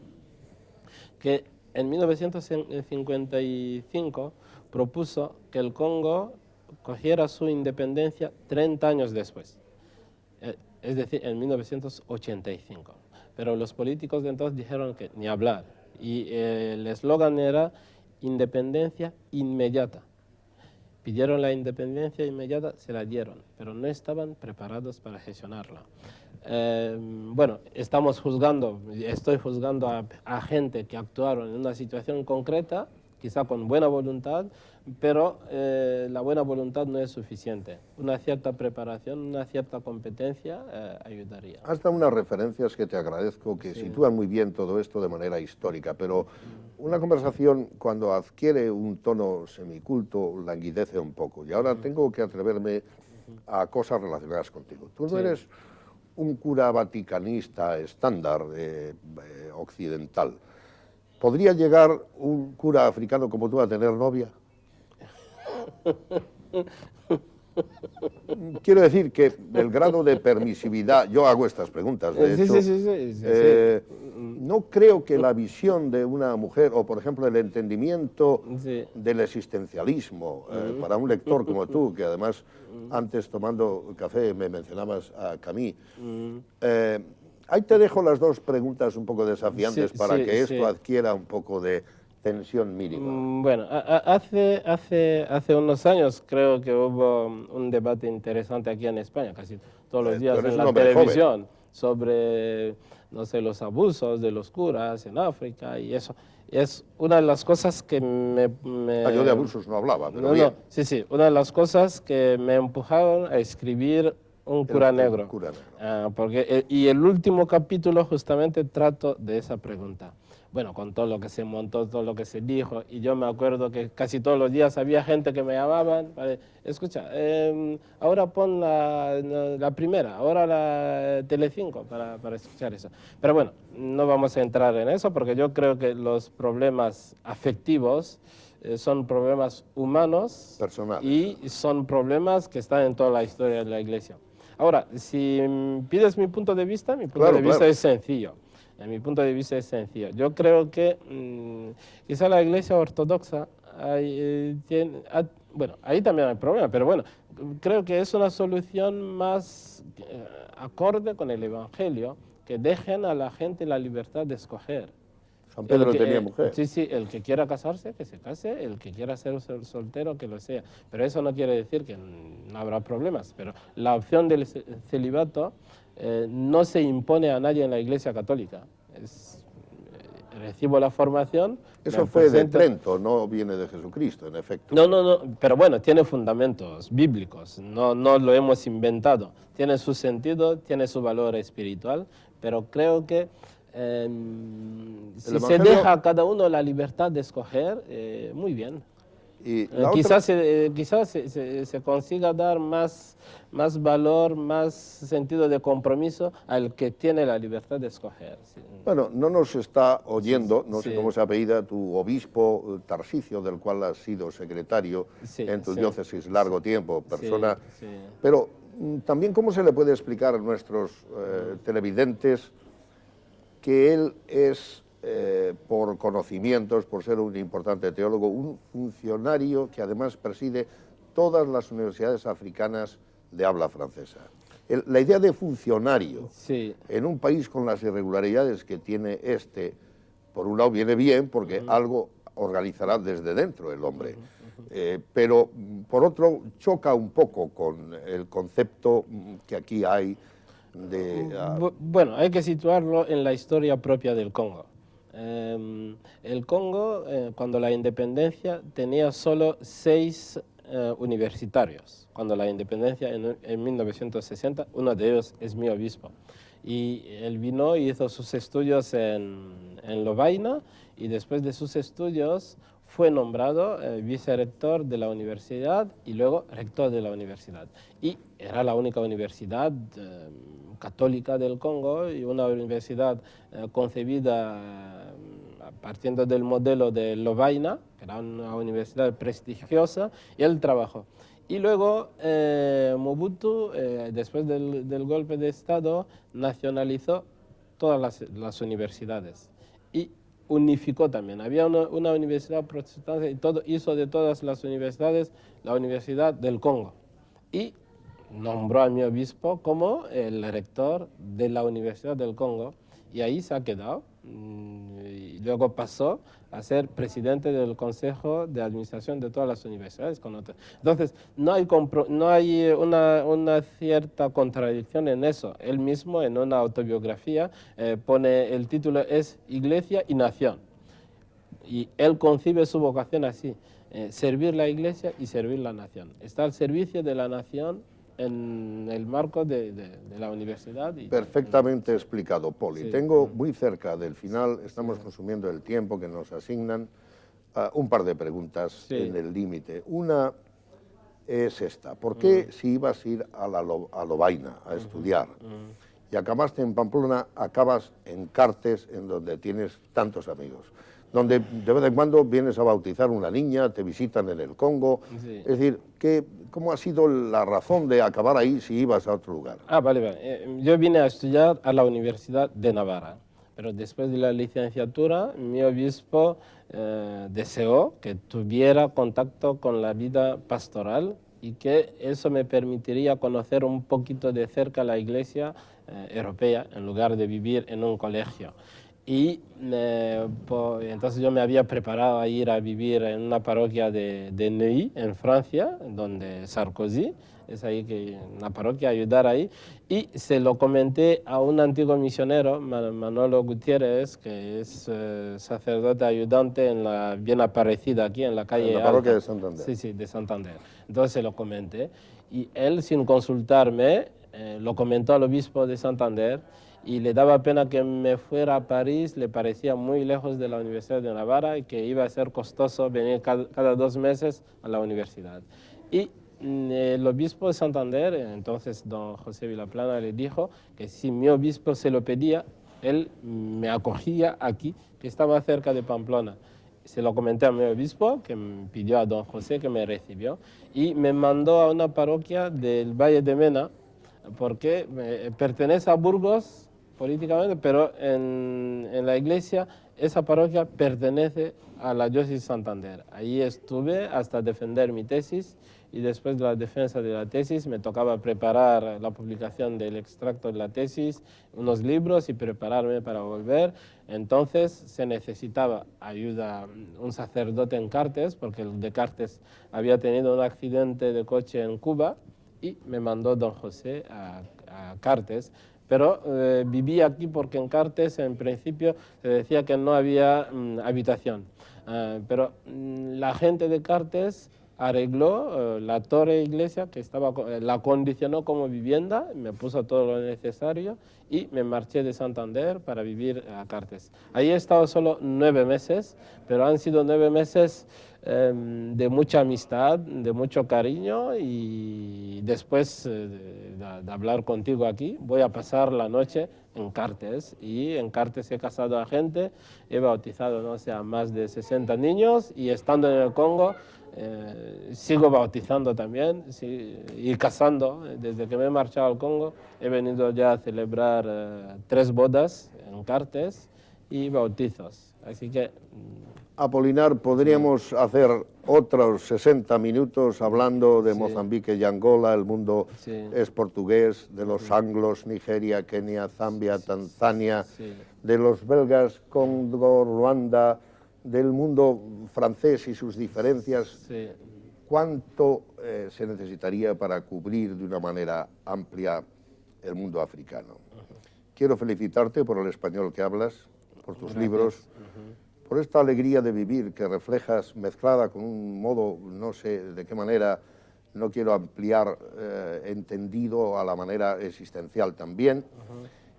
que en 1955 propuso que el Congo cogiera su independencia 30 años después, es decir, en 1985. Pero los políticos de entonces dijeron que ni hablar, y el eslogan era independencia inmediata. Pidieron la independencia inmediata, se la dieron, pero no estaban preparados para gestionarla. Bueno, estoy juzgando a gente que actuaron en una situación concreta, quizá con buena voluntad, pero la buena voluntad no es suficiente. Una cierta preparación, una cierta competencia ayudaría. Has dado unas referencias que te agradezco, que sitúan muy bien todo esto de manera histórica, pero una conversación cuando adquiere un tono semiculto languidece un poco. Y ahora tengo que atreverme a cosas relacionadas contigo. Tú no eres un cura vaticanista estándar occidental. ¿Podría llegar un cura africano como tú a tener novia? Quiero decir que el grado de permisividad, yo hago estas preguntas, de hecho, no creo que la visión de una mujer, o por ejemplo el entendimiento del existencialismo, para un lector como tú, que además antes tomando café me mencionabas a Camus, ahí te dejo las dos preguntas un poco desafiantes para que esto adquiera un poco de tensión mínima. Bueno, hace unos años creo que hubo un debate interesante aquí en España, casi todos los días en la televisión, sobre, no sé, los abusos de los curas en África y eso. Es una de las cosas que yo de abusos no hablaba, pero bien. Sí, una de las cosas que me empujaron a escribir un cura negro. Y el último capítulo justamente trato de esa pregunta. Bueno, con todo lo que se montó, todo lo que se dijo, y yo me acuerdo que casi todos los días había gente que me llamaban, vale, escucha, ahora pon la primera, ahora la Telecinco para escuchar eso. Pero bueno, no vamos a entrar en eso porque yo creo que los problemas afectivos son problemas humanos personales, y son problemas que están en toda la historia de la Iglesia. Ahora, si pides mi punto de vista, mi punto de vista es sencillo. Mi punto de vista es sencillo. Yo creo que quizá la Iglesia ortodoxa, bueno, ahí también hay problema, pero bueno, creo que es una solución más acorde con el Evangelio, que dejen a la gente la libertad de escoger. San Pedro tenía mujer. Sí, el que quiera casarse, que se case, el que quiera ser soltero, que lo sea. Pero eso no quiere decir que no habrá problemas. Pero la opción del celibato no se impone a nadie en la Iglesia Católica. Recibo la formación. Eso fue de Trento, no viene de Jesucristo, en efecto. No, pero bueno, tiene fundamentos bíblicos, no lo hemos inventado. Tiene su sentido, tiene su valor espiritual, pero creo que si se deja a cada uno la libertad de escoger, muy bien. Y quizás se consiga dar más valor, más sentido de compromiso al que tiene la libertad de escoger. Sí. Bueno, no nos está oyendo, no sé cómo se apellida, tu obispo Tarsicio, del cual has sido secretario en tu diócesis largo tiempo, persona. Pero también, ¿cómo se le puede explicar a nuestros televidentes que él es, por conocimientos, por ser un importante teólogo, un funcionario que además preside todas las universidades africanas de habla francesa? La idea de funcionario en un país con las irregularidades que tiene por un lado viene bien porque algo organizará desde dentro el hombre, pero por otro choca un poco con el concepto que aquí hay de... Bueno, hay que situarlo en la historia propia del Congo. El Congo, cuando la independencia, tenía solo 6 universitarios. Cuando la independencia en 1960, uno de ellos es mi obispo. Y él vino y hizo sus estudios en Lovaina, y después de sus estudios fue nombrado vicerrector de la universidad y luego rector de la universidad. Y era la única universidad católica del Congo, y una universidad concebida partiendo del modelo de Lovaina, que era una universidad prestigiosa, y él trabajó. Y luego Mobutu, después del golpe de Estado, nacionalizó todas las universidades y unificó también. Había una universidad protestante y hizo de todas las universidades la Universidad del Congo. Y nombró a mi obispo como el rector de la Universidad del Congo, y ahí se ha quedado. Y luego pasó a ser presidente del Consejo de Administración de todas las universidades. Entonces, no hay una cierta contradicción en eso. Él mismo, en una autobiografía, pone el título es Iglesia y Nación. Y él concibe su vocación así: servir la Iglesia y servir la nación. Está al servicio de la nación en el marco de la universidad. Perfectamente explicado, Poli. Sí. Tengo muy cerca del final, estamos consumiendo el tiempo que nos asignan, un par de preguntas en el límite. Una es esta: ¿por qué si ibas a ir a Lovaina a estudiar y acabaste en Pamplona, acabas en Cartes, en donde tienes tantos amigos? Donde de vez en cuando vienes a bautizar una niña, te visitan en el Congo. Sí. Es decir, ¿cómo ha sido la razón de acabar ahí si ibas a otro lugar? Vale. Yo vine a estudiar a la Universidad de Navarra, pero después de la licenciatura, mi obispo deseó que tuviera contacto con la vida pastoral, y que eso me permitiría conocer un poquito de cerca la Iglesia europea, en lugar de vivir en un colegio. Y entonces yo me había preparado a ir a vivir en una parroquia de Neuilly, en Francia, donde Sarkozy, es ahí que una parroquia, ayudar ahí. Y se lo comenté a un antiguo misionero, Manolo Gutiérrez, que es sacerdote ayudante en la Bien Aparecida, aquí en la calle en la parroquia de Santander. Sí, de Santander. Entonces se lo comenté, y él, sin consultarme, lo comentó al obispo de Santander, y le daba pena que me fuera a París, le parecía muy lejos de la Universidad de Navarra y que iba a ser costoso venir cada 2 meses a la universidad. Y el obispo de Santander, entonces don José Vilaplana, le dijo que si mi obispo se lo pedía, él me acogía aquí, que estaba cerca de Pamplona. Se lo comenté a mi obispo, que me pidió a don José, que me recibió, y me mandó a una parroquia del Valle de Mena, porque pertenece a Burgos políticamente, pero en la iglesia esa parroquia pertenece a la diócesis de Santander. Ahí estuve hasta defender mi tesis, y después de la defensa de la tesis me tocaba preparar la publicación del extracto de la tesis, unos libros, y prepararme para volver. Entonces se necesitaba ayuda, un sacerdote en Cartes, porque el de Cartes había tenido un accidente de coche en Cuba, y me mandó don José a Cartes. Pero viví aquí porque en Cartes, en principio, se decía que no había habitación. Pero la gente de Cartes arregló la torre iglesia, que la condicionó como vivienda, me puso todo lo necesario, y me marché de Santander para vivir a Cartes. Ahí he estado solo 9 meses, pero han sido 9 meses de mucha amistad, de mucho cariño, y después de hablar contigo aquí, voy a pasar la noche en Cartes, y en Cartes he casado a gente, he bautizado, no sé, a más de 60 niños, y estando en el Congo sigo bautizando también, y casando. Desde que me he marchado al Congo he venido ya a celebrar 3 bodas en Cartes y bautizos, así que... Apolinar, podríamos hacer otros 60 minutos hablando de Mozambique y Angola. El mundo es portugués, de los anglos, Nigeria, Kenia, Zambia, Tanzania, de los belgas, Congo, Ruanda, del mundo francés y sus diferencias. ¿cuánto se necesitaría para cubrir de una manera amplia el mundo africano? Quiero felicitarte por el español que hablas, por tus libros, por esta alegría de vivir que reflejas mezclada con un modo, no sé de qué manera, no quiero ampliar, entendido a la manera existencial también,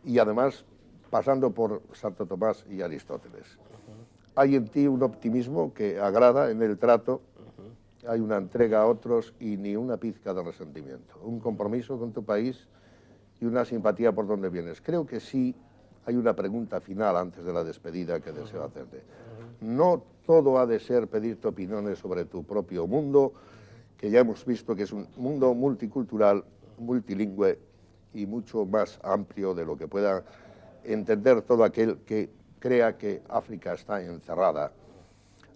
y además pasando por Santo Tomás y Aristóteles. Hay en ti un optimismo que agrada en el trato, hay una entrega a otros y ni una pizca de resentimiento, un compromiso con tu país y una simpatía por donde vienes. Creo que sí hay una pregunta final antes de la despedida que deseo hacerte. No todo ha de ser pedirte opiniones sobre tu propio mundo, que ya hemos visto que es un mundo multicultural, multilingüe y mucho más amplio de lo que pueda entender todo aquel que crea que África está encerrada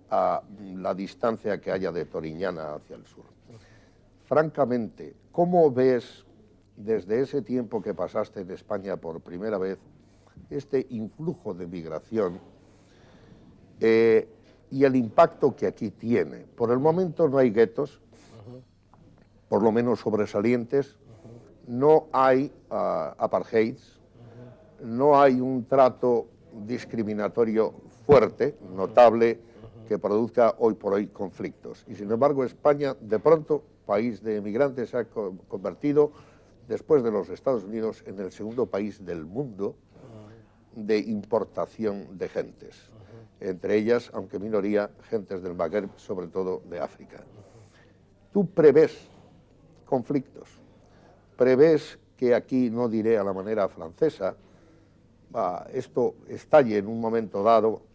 a la distancia que haya de Toriñana hacia el sur. Francamente, ¿cómo ves desde ese tiempo que pasaste en España por primera vez este influjo de migración y el impacto que aquí tiene? Por el momento no hay guetos, por lo menos sobresalientes, no hay apartheids, no hay un trato discriminatorio fuerte, notable, que produzca hoy por hoy conflictos. Y sin embargo España, de pronto, país de emigrantes, se ha convertido, después de los Estados Unidos, en el segundo país del mundo de importación de gentes. Entre ellas, aunque minoría, gentes del Magreb, sobre todo de África. ¿Tú prevés conflictos? ¿Prevés que aquí, no diré a la manera francesa, esto estalle en un momento dado,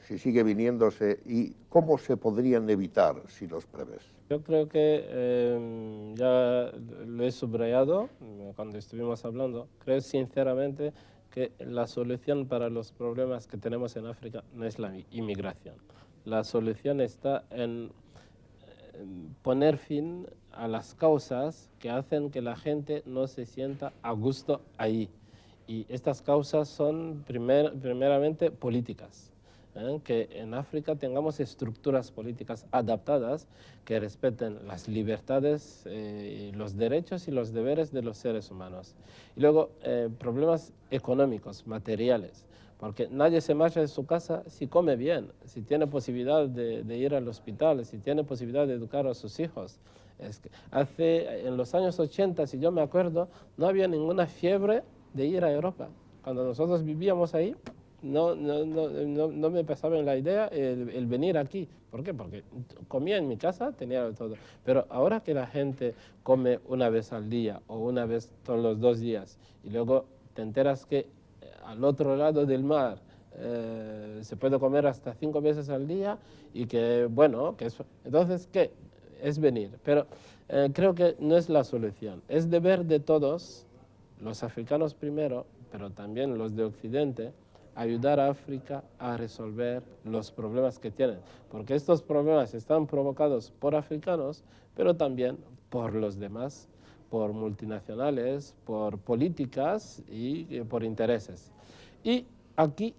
si sigue viniéndose, y cómo se podrían evitar si los prevés? Yo creo que ya lo he subrayado cuando estuvimos hablando. Creo sinceramente que la solución para los problemas que tenemos en África no es la inmigración. La solución está en poner fin a las causas que hacen que la gente no se sienta a gusto ahí. Y estas causas son primeramente políticas. Que en África tengamos estructuras políticas adaptadas que respeten las libertades, los derechos y los deberes de los seres humanos. Y luego, problemas económicos, materiales, porque nadie se marcha de su casa si come bien, si tiene posibilidad de ir al hospital, si tiene posibilidad de educar a sus hijos. Es que en los años 80, si yo me acuerdo, no había ninguna fiebre de ir a Europa. Cuando nosotros vivíamos ahí, no me pasaba en la idea el venir aquí. ¿Por qué? Porque comía en mi casa, tenía de todo. Pero ahora que la gente come una vez al día o una vez todos los 2 días y luego te enteras que al otro lado del mar se puede comer hasta 5 veces al día y que, bueno, que eso, entonces, ¿qué? Es venir. Pero creo que no es la solución. Es deber de todos, los africanos primero, pero también los de Occidente, ayudar a África a resolver los problemas que tienen, porque estos problemas están provocados por africanos, pero también por los demás, por multinacionales, por políticas y por intereses. Y aquí,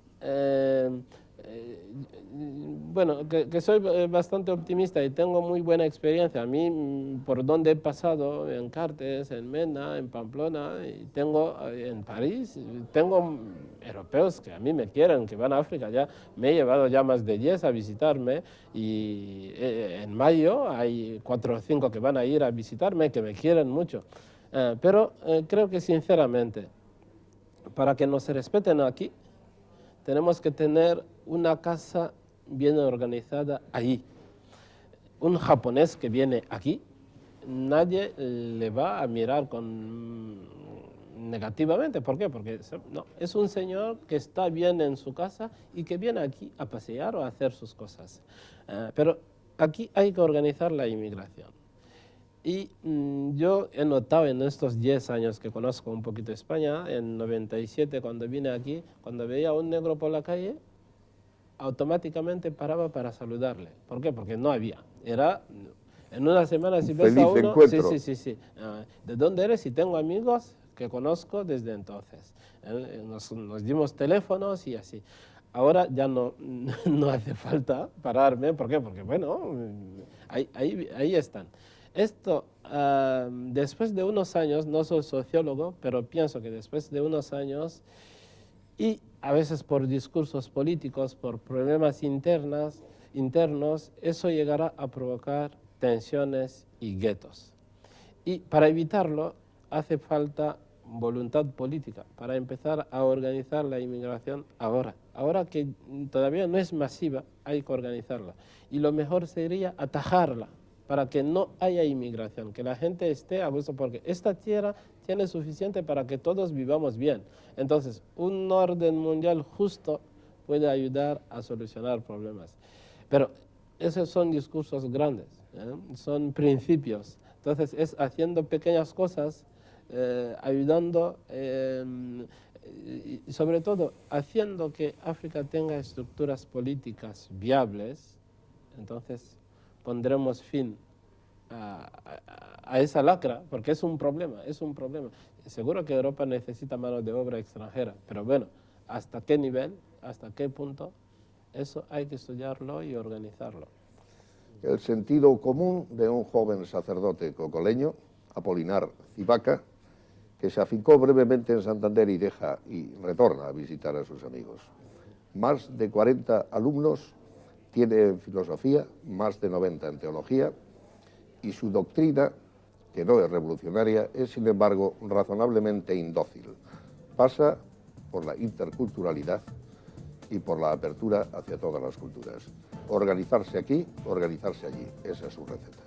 bueno, que soy bastante optimista y tengo muy buena experiencia. A mí, por donde he pasado, en Cartes, en Mena, en Pamplona, y tengo en París, tengo europeos que a mí me quieren, que van a África. Ya me he llevado ya más de 10 a visitarme y en mayo hay 4 o 5 que van a ir a visitarme, que me quieren mucho. Pero creo que sinceramente, para que nos respeten aquí, tenemos que tener una casa bien organizada allí. Un japonés que viene aquí, nadie le va a mirar negativamente. ¿Por qué? Porque no, es un señor que está bien en su casa y que viene aquí a pasear o a hacer sus cosas. Pero aquí hay que organizar la inmigración. Y yo he notado en estos 10 años que conozco un poquito España, en 97 cuando vine aquí, cuando veía a un negro por la calle, automáticamente paraba para saludarle. ¿Por qué? Porque no había. Era en una semana si ves a uno, encuentro. sí. ¿De dónde eres? Y tengo amigos que conozco desde entonces. Nos dimos teléfonos y así. ahora ya no, no hace falta pararme. ¿Por qué? Porque, bueno, ahí están. Esto, después de unos años, no soy sociólogo, pero pienso que después de unos años, y a veces por discursos políticos, por problemas internos, eso llegará a provocar tensiones y guetos. Y para evitarlo hace falta voluntad política para empezar a organizar la inmigración ahora. Ahora que todavía no es masiva, hay que organizarla. Y lo mejor sería atajarla para que no haya inmigración, que la gente esté a gusto, porque esta tierra tiene suficiente para que todos vivamos bien. Entonces, un orden mundial justo puede ayudar a solucionar problemas. Pero esos son discursos grandes, son principios. Entonces, es haciendo pequeñas cosas, ayudando y sobre todo haciendo que África tenga estructuras políticas viables. Entonces pondremos fin a esa lacra, porque es un problema, es un problema. Seguro que Europa necesita mano de obra extranjera, pero bueno, ¿hasta qué nivel, hasta qué punto? Eso hay que estudiarlo y organizarlo. El sentido común de un joven sacerdote cocoleño, Apolinar Cibaca, que se afincó brevemente en Santander y retorna a visitar a sus amigos. Más de 40 alumnos tiene en filosofía, más de 90 en teología, y su doctrina, que no es revolucionaria, es sin embargo razonablemente indócil. Pasa por la interculturalidad y por la apertura hacia todas las culturas. Organizarse aquí, organizarse allí, esa es su receta.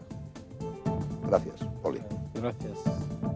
Gracias, Poli. Gracias.